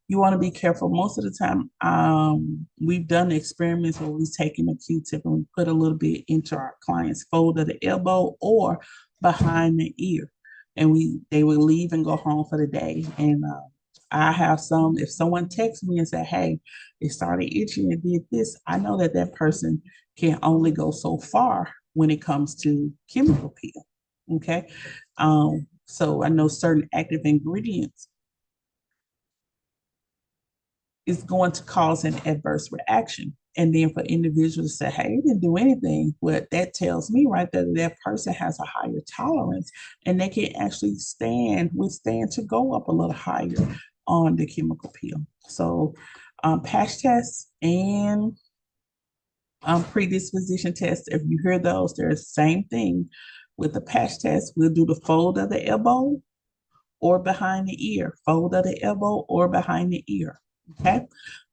you want to be careful. Most of the time, we've done experiments where we've taken a Q-tip and we put a little bit into our client's fold of the elbow or behind the ear, and they will leave and go home for the day. And I have some. If someone texts me and say, "Hey, it started itching and did this," I know that that person can only go so far when it comes to chemical peel. Okay, so I know certain active ingredients is going to cause an adverse reaction. And then for individuals to say, hey, it didn't do anything, well, that tells me right there that that person has a higher tolerance and they can actually withstand to go up a little higher on the chemical peel. So patch tests and predisposition tests, if you hear those, they're the same thing. With the patch test, we'll do the fold of the elbow or behind the ear, fold of the elbow or behind the ear. Okay.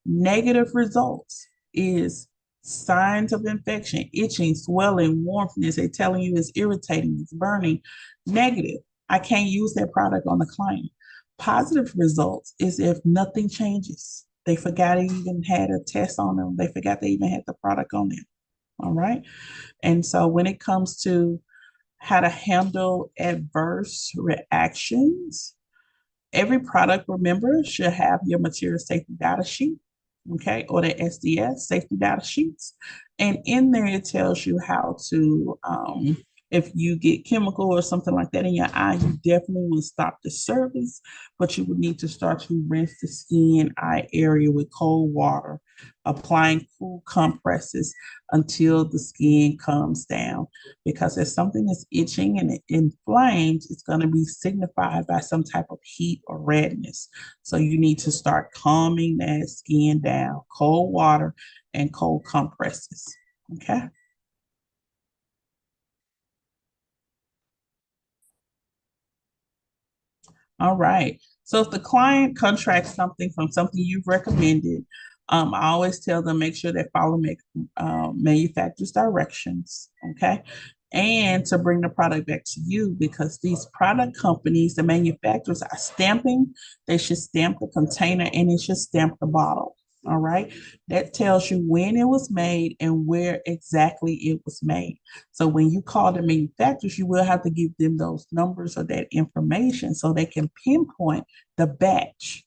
Negative results is signs of infection, itching, swelling, warmthness. They're telling you it's irritating, it's burning. Negative. I can't use that product on the client. Positive results is if nothing changes. They forgot they even had a test on them. They forgot they even had the product on them. All right. And so when it comes to how to handle adverse reactions, every product, remember, should have your material safety data sheet, okay, or the SDS safety data sheets. And in there, it tells you how to If you get chemical or something like that in your eye, you definitely will stop the service, but you would need to start to rinse the skin eye area with cold water, applying cool compresses until the skin comes down. Because if something is itching and it inflamed, it's going to be signified by some type of heat or redness. So you need to start calming that skin down, cold water and cold compresses. Okay. All right. So if the client contracts something from something you've recommended, I always tell them make sure they follow manufacturer's directions. Okay. And to bring the product back to you because these product companies, the manufacturers are stamping, they should stamp the container and it should stamp the bottle. All right. That tells you when it was made and where exactly it was made. So when you call the manufacturers, you will have to give them those numbers or that information so they can pinpoint the batch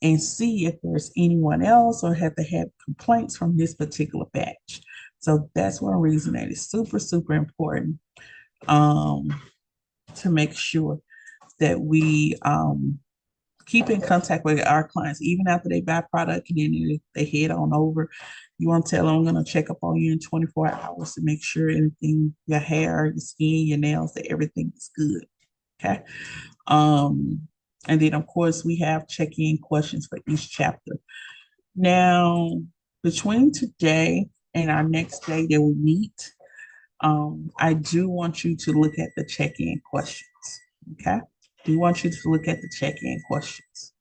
and see if there's anyone else or have they had complaints from this particular batch. So that's one reason that is super, super important um, to make sure that we keep in contact with our clients, even after they buy product and then they head on over. You want to tell them I'm going to check up on you in 24 hours to make sure anything, your hair, your skin, your nails, that everything is good. Okay. Um, and then of course we have check-in questions for each chapter. Now, between today and our next day that we meet, I do want you to look at the check-in questions. Okay. Do want you to look at the check-in questions.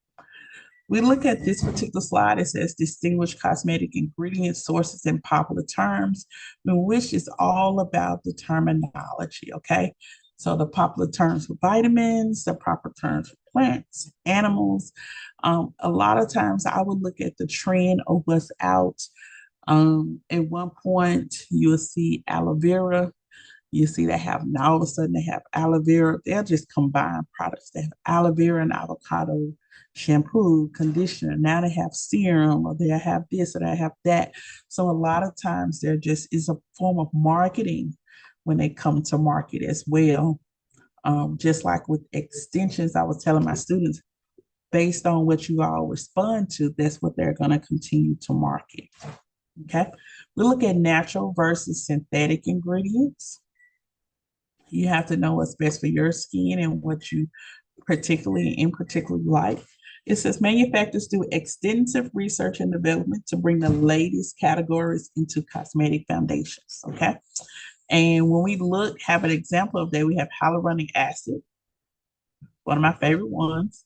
We look at this particular slide. It says distinguish cosmetic ingredient sources in popular terms, which is all about the terminology, okay? So the popular terms for vitamins, the proper terms for plants, animals. A lot of times I would look at the trend of what's out. At one point, you'll see aloe vera, you see they have now all of a sudden they have aloe vera. They'll just combine products. They have aloe vera and avocado shampoo, conditioner. Now they have serum or they have this or they have that. So a lot of times there just is a form of marketing when they come to market as well. Just like with extensions, I was telling my students, based on what you all respond to, that's what they're going to continue to market. Okay. We look at natural versus synthetic ingredients. You have to know what's best for your skin and what you particularly like. It says manufacturers do extensive research and development to bring the latest categories into cosmetic foundations. Okay. And when we look, have an example of that, we have hyaluronic acid, one of my favorite ones,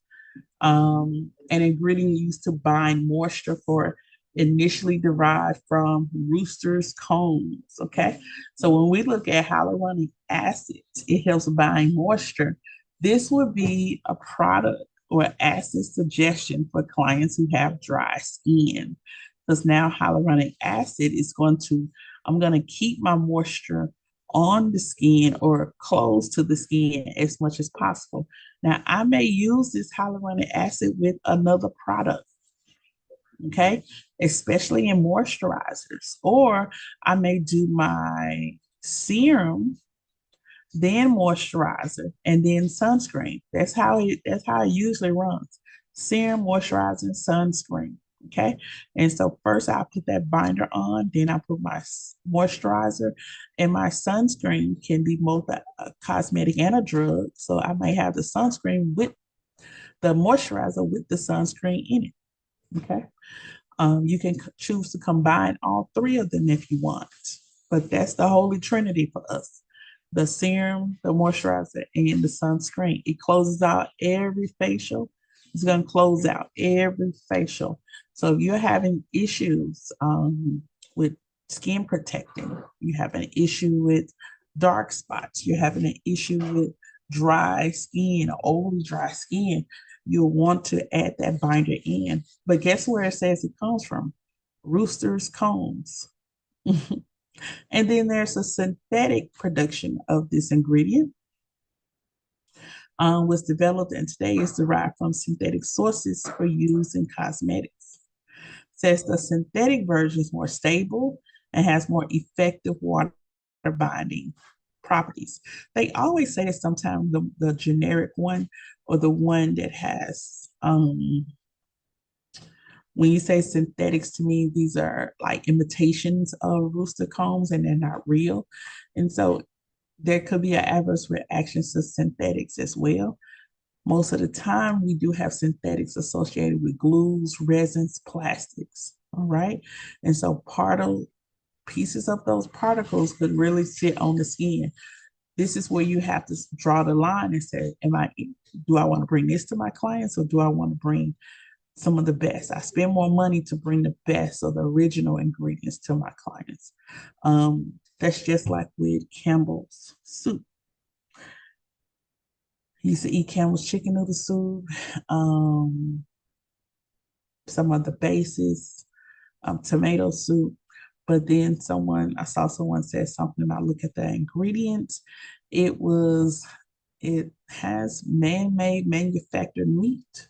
an ingredient used to bind moisture for initially derived from rooster's combs. Okay. So when we look at hyaluronic acid, it helps bind moisture. This would be a product or acid suggestion for clients who have dry skin. Because now hyaluronic acid is I'm going to keep my moisture on the skin or close to the skin as much as possible. Now, I may use this hyaluronic acid with another product, okay, especially in moisturizers, or I may do my serum, then moisturizer, and then sunscreen. That's how it usually runs. Serum, moisturizer, sunscreen. Okay. And so first I put that binder on, then I put my moisturizer, and my sunscreen can be both a cosmetic and a drug. So I may have the sunscreen with the moisturizer with the sunscreen in it. Okay. You can choose to combine all three of them if you want, but that's the holy trinity for us: the serum, the moisturizer, and the sunscreen. It closes out every facial. It's going to close out every facial. So if you're having issues with skin protecting, you have an issue with dark spots, you're having an issue with dry skin, old dry skin, you'll want to add that binder in. But guess where it says it comes from? Rooster's combs. And then there's a synthetic production of this ingredient. Was developed and today is derived from synthetic sources for use in cosmetics. Says the synthetic version is more stable and has more effective water binding. properties. They always say that sometimes the generic one or the one that has when you say synthetics to me, these are like imitations of rooster combs and they're not real. And so there could be an adverse reaction to synthetics as well. Most of the time, we do have synthetics associated with glues, resins, plastics. All right. And so part of pieces of those particles could really sit on the skin. This is where you have to draw the line and say, do I want to bring this to my clients or do I want to bring some of the best? I spend more money to bring the best of the original ingredients to my clients. That's just like with Campbell's soup. He used to eat Campbell's chicken noodle soup, some of the bases, tomato soup. But then I saw someone said something about look at the ingredients. It was, it has man-made manufactured meat.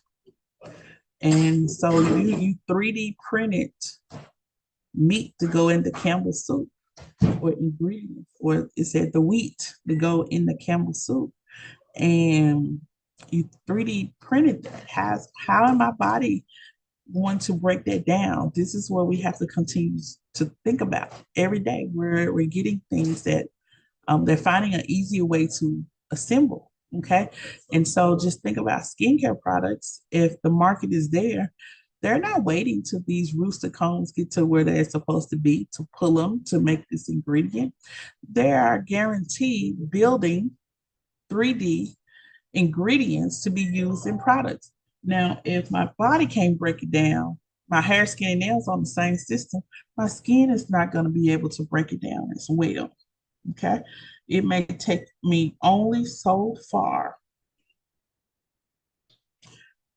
And so you 3D printed meat to go into Campbell's soup or ingredients, or it said the wheat to go in the Campbell's soup. And you 3D printed that. How in my body going to break that down? This is what we have to continue to think about every day. We're getting things that they're finding an easier way to assemble. Okay. And so just think about skincare products. If the market is there, they're not waiting till these rooster cones get to where they're supposed to be to pull them to make this ingredient. They are guaranteed building 3D ingredients to be used in products. Now, if my body can't break it down, my hair, skin, and nails on the same system, my skin is not going to be able to break it down as well. Okay. It may take me only so far.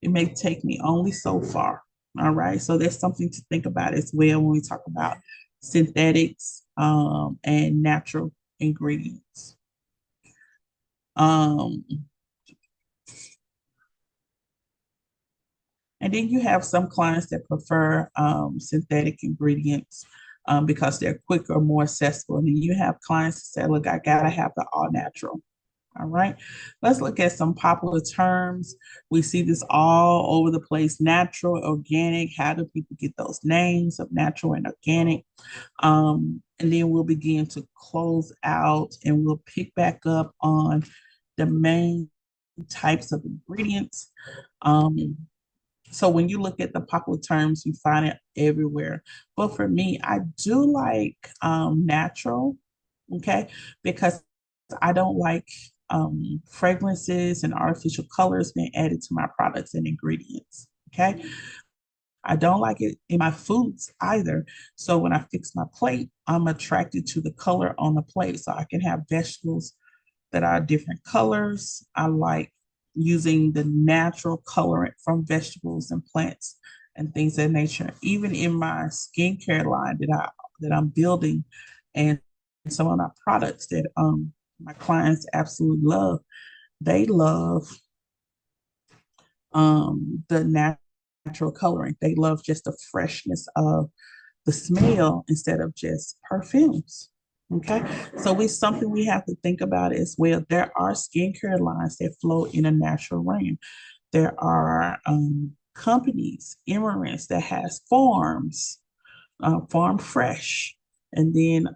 It may take me only so far. All right. So that's something to think about as well when we talk about synthetics and natural ingredients. Um, And then you have some clients that prefer synthetic ingredients because they're quicker, more accessible. And then you have clients that say, look, I gotta have the all natural. All right. Let's look at some popular terms. We see this all over the place: natural, organic. How do people get those names of natural and organic? And then we'll begin to close out and we'll pick back up on the main types of ingredients. Um, so when you look at the popular terms, you find it everywhere. But for me, I do like natural, okay, because I don't like fragrances and artificial colors being added to my products and ingredients. Okay. I don't like it in my foods either. So when I fix my plate, I'm attracted to the color on the plate. So I can have vegetables that are different colors. I like using the natural colorant from vegetables and plants and things of that nature. Even in my skincare line that I'm building, and some of my products that my clients absolutely love, they love the natural coloring. They love just the freshness of the smell instead of just perfumes. Okay, so it's something we have to think about as well. There are skincare lines that flow in a natural realm. There are companies, Emirates, that has farms, Farm Fresh. And then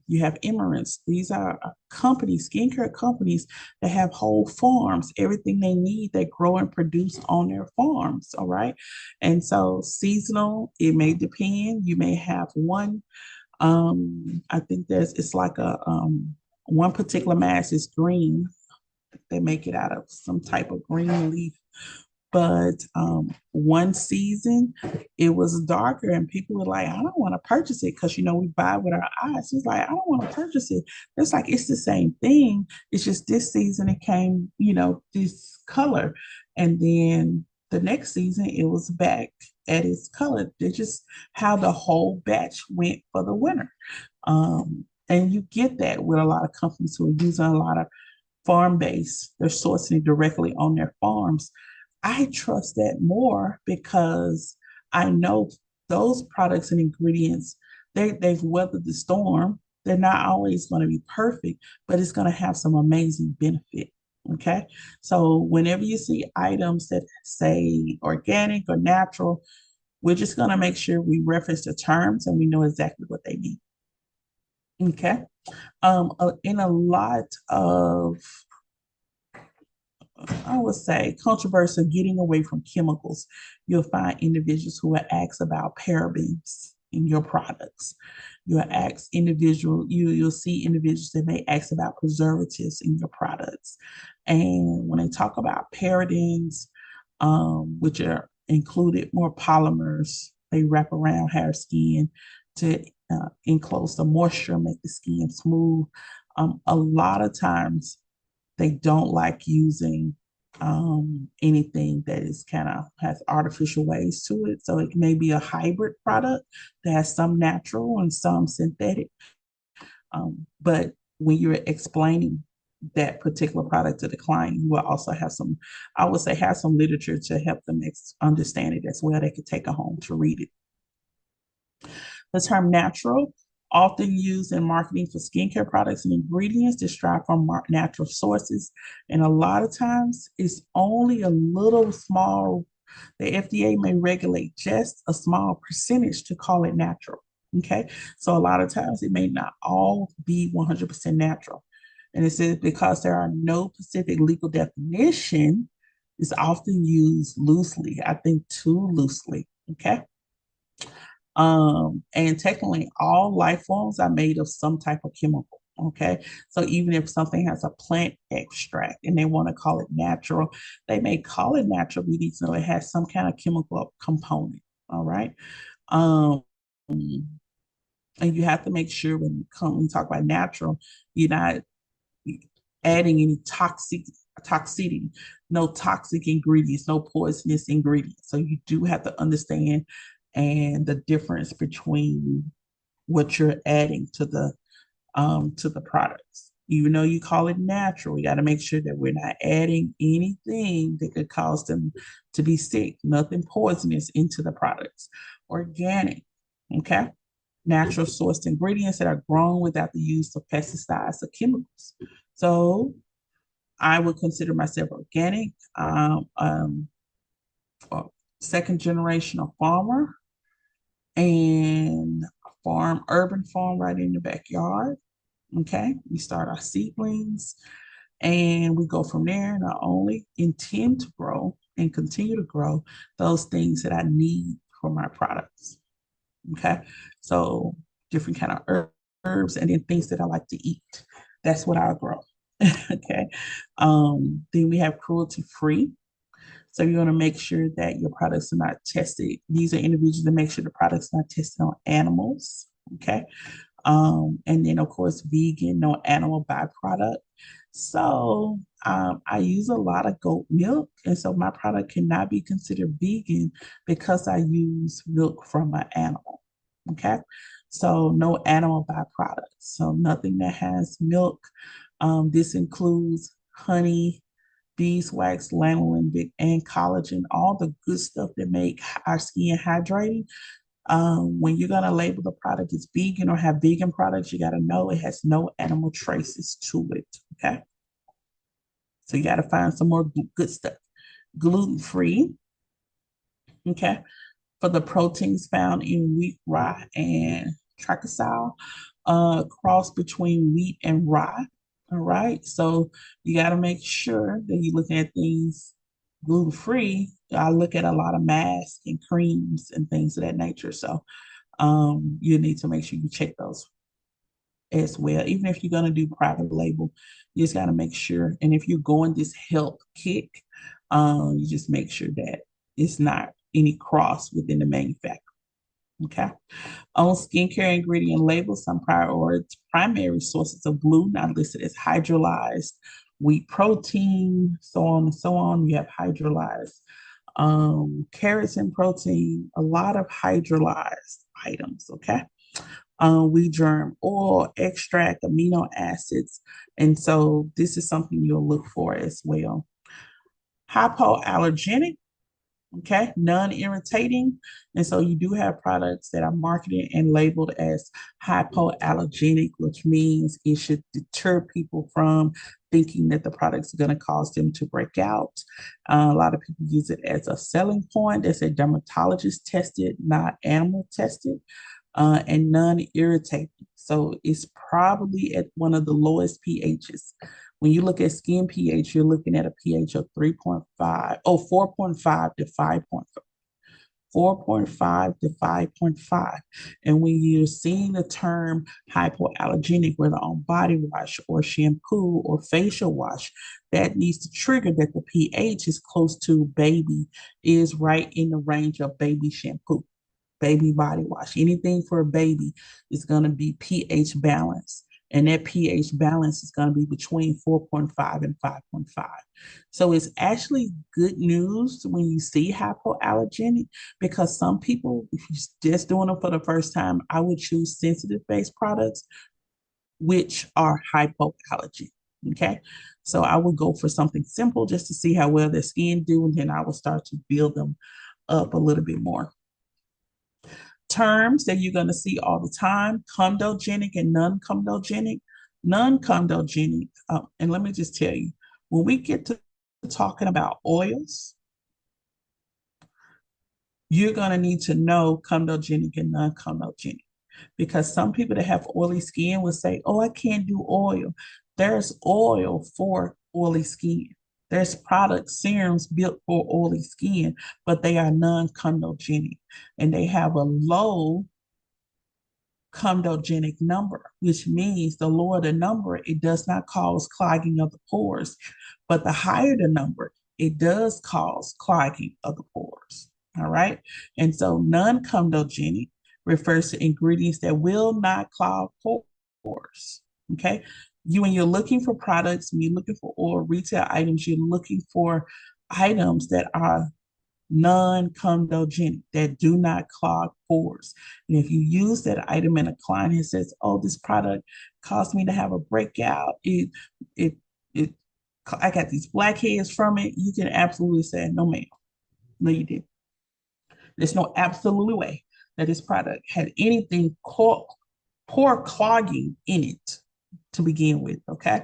you have Emirates. These are companies, skincare companies that have whole farms. Everything they need, they grow and produce on their farms. All right. And so seasonal, it may depend. You may have one. I think it's like a one particular mask is green. They make it out of some type of green leaf, but one season it was darker and people were like, I don't want to purchase it because we buy with our eyes. It's like, I don't want to purchase it. It's like it's the same thing. It's just this season it came, this color. And then the next season it was back at its color. It's just how the whole batch went for the winter. And you get that with a lot of companies who are using a lot of farm base. They're sourcing directly on their farms. I trust that more because I know those products and ingredients, they've weathered the storm. They're not always going to be perfect, but it's going to have some amazing benefit. Okay. So whenever you see items that say organic or natural, we're just going to make sure we reference the terms and we know exactly what they mean. Okay. In a lot of, I would say, controversy of getting away from chemicals, you'll find individuals who will ask about parabens in your products. You'll see individuals that may ask about preservatives in your products. And when they talk about parabens, which are included more polymers, they wrap around hair skin to enclose the moisture, make the skin smooth. A lot of times they don't like using anything that is kind of has artificial ways to it. So it may be a hybrid product that has some natural and some synthetic. But when you're explaining that particular product to the client, you will also have some, I would say, have some literature to help them understand it as well. They could take it home to read it. The term natural, often used in marketing for skincare products and ingredients derived from natural sources. And a lot of times it's only a little small, the FDA may regulate just a small percentage to call it natural. Okay. So a lot of times it may not all be 100% natural. And it says because there are no specific legal definition, it's often used loosely, I think too loosely. Okay. And technically, all life forms are made of some type of chemical. Okay. So even if something has a plant extract and they want to call it natural, they may call it natural, but you know it has some kind of chemical component. All right. Um, and you have to make sure when you talk about natural, you're not adding any toxicity, no toxic ingredients, no poisonous ingredients. So you do have to understand and the difference between what you're adding to the products. Even though you call it natural, you got to make sure that we're not adding anything that could cause them to be sick, nothing poisonous into the products. Organic, okay? Natural sourced ingredients that are grown without the use of pesticides or chemicals. So I would consider myself organic, a second generational farmer and urban farm right in the backyard. Okay, we start our seedlings and we go from there. Not only intend to grow and continue to grow those things that I need for my products. Okay, so different kind of herbs and then things that I like to eat. That's what I grow. Okay, then we have cruelty free. So you want to make sure that your products are not tested. These are individuals that make sure the products are not tested on animals. Okay. And then of course, vegan, no animal byproduct. So I use a lot of goat milk, and so my product cannot be considered vegan because I use milk from an animal. Okay. So no animal byproducts. So nothing that has milk. This includes honey, beeswax, lanolin, and collagen, all the good stuff that make our skin hydrating. When you're gonna label the product as vegan or have vegan products, you gotta know it has no animal traces to it. Okay, so you gotta find some more good stuff. Gluten free. Okay, for the proteins found in wheat, rye, and triticale, cross between wheat and rye. All right, so you got to make sure that you're looking at things gluten free. I look at a lot of masks and creams and things of that nature. So you need to make sure you check those as well. Even if you're going to do private label, you just got to make sure. And if you're going this health kick, you just make sure that it's not any cross within the manufacturer. Okay. On skincare ingredient labels, some primary sources of gluten are listed as hydrolyzed wheat protein, so on and so on. You have hydrolyzed keratin protein, a lot of hydrolyzed items. Okay. Wheat germ oil, extract, amino acids. And so this is something you'll look for as well. Hypoallergenic, Okay, non-irritating. And so you do have products that are marketed and labeled as hypoallergenic, which means it should deter people from thinking that the products are going to cause them to break out. A lot of people use it as a selling point. They say dermatologist tested, not animal tested, and non-irritating. So it's probably at one of the lowest pHs. When you look at skin pH, you're looking at a pH of 3.5, 4.5 to 5.5. 4.5 to 5.5. And when you're seeing the term hypoallergenic, whether on body wash or shampoo or facial wash, that needs to trigger that the pH is close to baby, is right in the range of baby shampoo, baby body wash. Anything for a baby is going to be pH balance. And that pH balance is going to be between 4.5 and 5.5. So it's actually good news when you see hypoallergenic, because some people, if you're just doing them for the first time, I would choose sensitive based products, which are hypoallergenic. Okay. So I would go for something simple just to see how well their skin do, and then I will start to build them up a little bit more. Terms that you're going to see all the time: comedogenic and non-comedogenic. Non-comedogenic, and let me just tell you, when we get to talking about oils, you're going to need to know comedogenic and non-comedogenic, because some people that have oily skin will say, oh, I can't do oil. There's oil for oily skin. There's products, serums built for oily skin, but they are non-comedogenic, and they have a low comedogenic number, which means the lower the number, it does not cause clogging of the pores. But the higher the number, it does cause clogging of the pores. All right. And so non comedogenic refers to ingredients that will not clog pores. Okay. When you're looking for products, when you're looking for oil retail items, you're looking for items that are non-comedogenic, that do not clog pores. And if you use that item and a client and says, oh, this product caused me to have a breakout, it, it, I got these blackheads from it, you can absolutely say, no, ma'am, no, you didn't. There's no absolute way that this product had anything pore clogging in it to begin with, okay?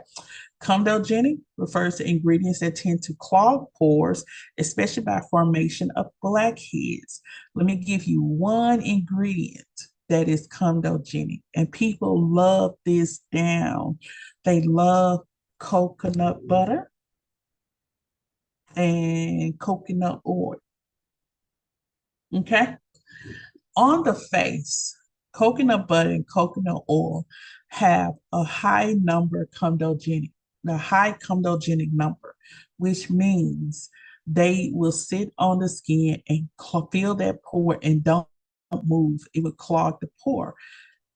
Comedogenic refers to ingredients that tend to clog pores, especially by formation of blackheads. Let me give you one ingredient that is comedogenic, and people love this down. They love coconut butter and coconut oil. Okay? On the face, coconut butter and coconut oil have a high number comedogenic, the high comedogenic number, which means they will sit on the skin and fill that pore and don't move. It will clog the pore.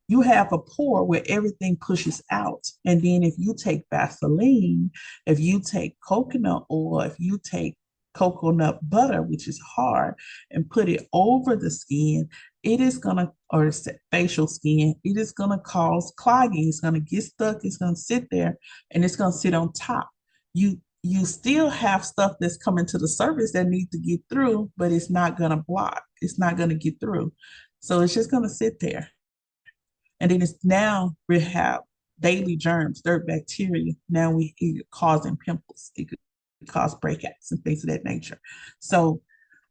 You have a pore where everything pushes out. And then if you take Vaseline, if you take coconut oil, if you take coconut butter, which is hard, and put it over the skin, it is going to, or facial skin, it is going to cause clogging. It's going to get stuck. It's going to sit there, and it's going to sit on top. You still have stuff that's coming to the surface that needs to get through, but it's not going to block. It's not going to get through. So it's just going to sit there. And then it's now we have daily germs, dirt bacteria. Now we it causing pimples. It could cause breakouts and things of that nature. So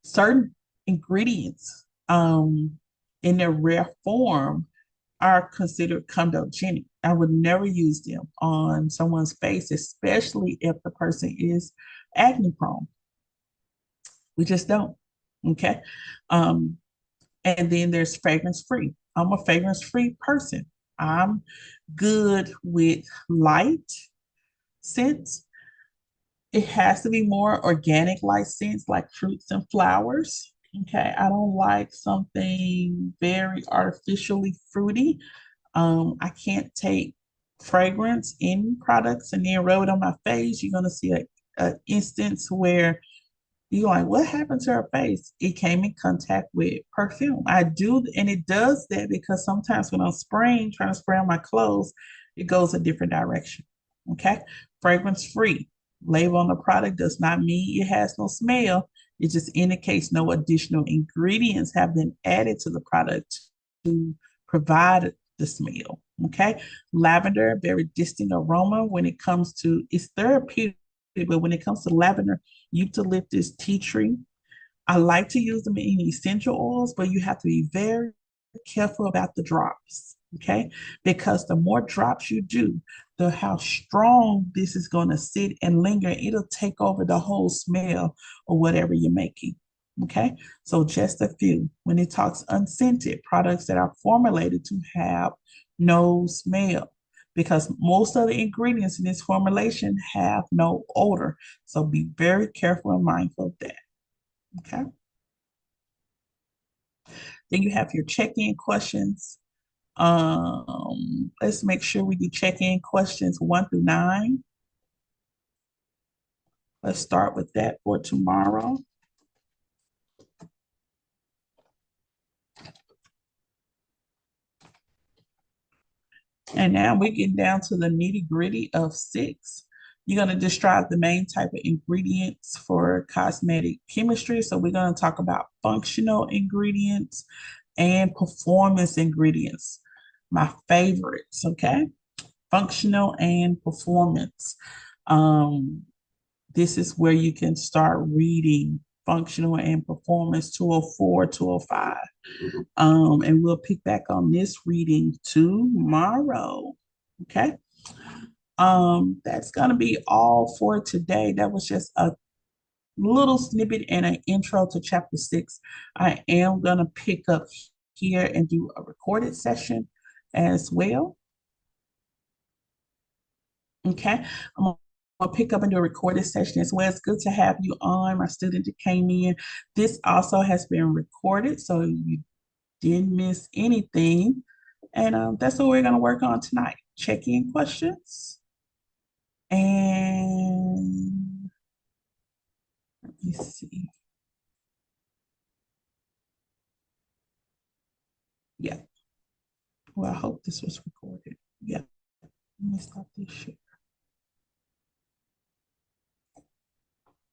certain ingredients in their rare form are considered comedogenic. I would never use them on someone's face, especially if the person is acne prone. We just don't. Okay. Um, and then there's fragrance free. I'm a fragrance free person. I'm good with light scents. It has to be more organic light scents like fruits and flowers. Okay. I don't like something very artificially fruity. I can't take fragrance in products and then rub it on my face. You're going to see a instance where you're like, what happened to her face? It came in contact with perfume. I do, and it does that because sometimes when I'm spraying, trying to spray on my clothes, it goes a different direction. Okay. Fragrance free. Label on the product does not mean it has no smell. It just indicates no additional ingredients have been added to the product to provide the smell. Okay. Lavender, very distinct aroma when it comes to it's therapeutic, but when it comes to lavender, eucalyptus, tea tree, I like to use them in essential oils, but you have to be very careful about the drops, okay? Because the more drops you do, the how strong this is going to sit and linger. It'll take over the whole smell or whatever you're making, okay? So just a few. When it talks unscented, products that are formulated to have no smell, because most of the ingredients in this formulation have no odor. So be very careful and mindful of that. Okay. Then you have your check-in questions. Let's make sure we do check-in questions 1 through 9. Let's start with that for tomorrow. And now we're getting down to the nitty-gritty of 6. You're going to describe the main type of ingredients for cosmetic chemistry. So we're going to talk about functional ingredients and performance ingredients. My favorites, okay? Functional and performance. Um, this is where you can start reading functional and performance 204, 205. And we'll pick back on this reading tomorrow. Okay. That's gonna be all for today. That was just a little snippet and an intro to chapter 6. I am gonna pick up here and do a recorded session as well. Okay. I'm gonna pick up and do a recorded session as well. It's good to have you on, my student that came in. This also has been recorded, so you didn't miss anything. And that's what we're gonna work on tonight. Check-in questions. And let me see. Yeah. Well, I hope this was recorded. Yeah. Let me stop this shit.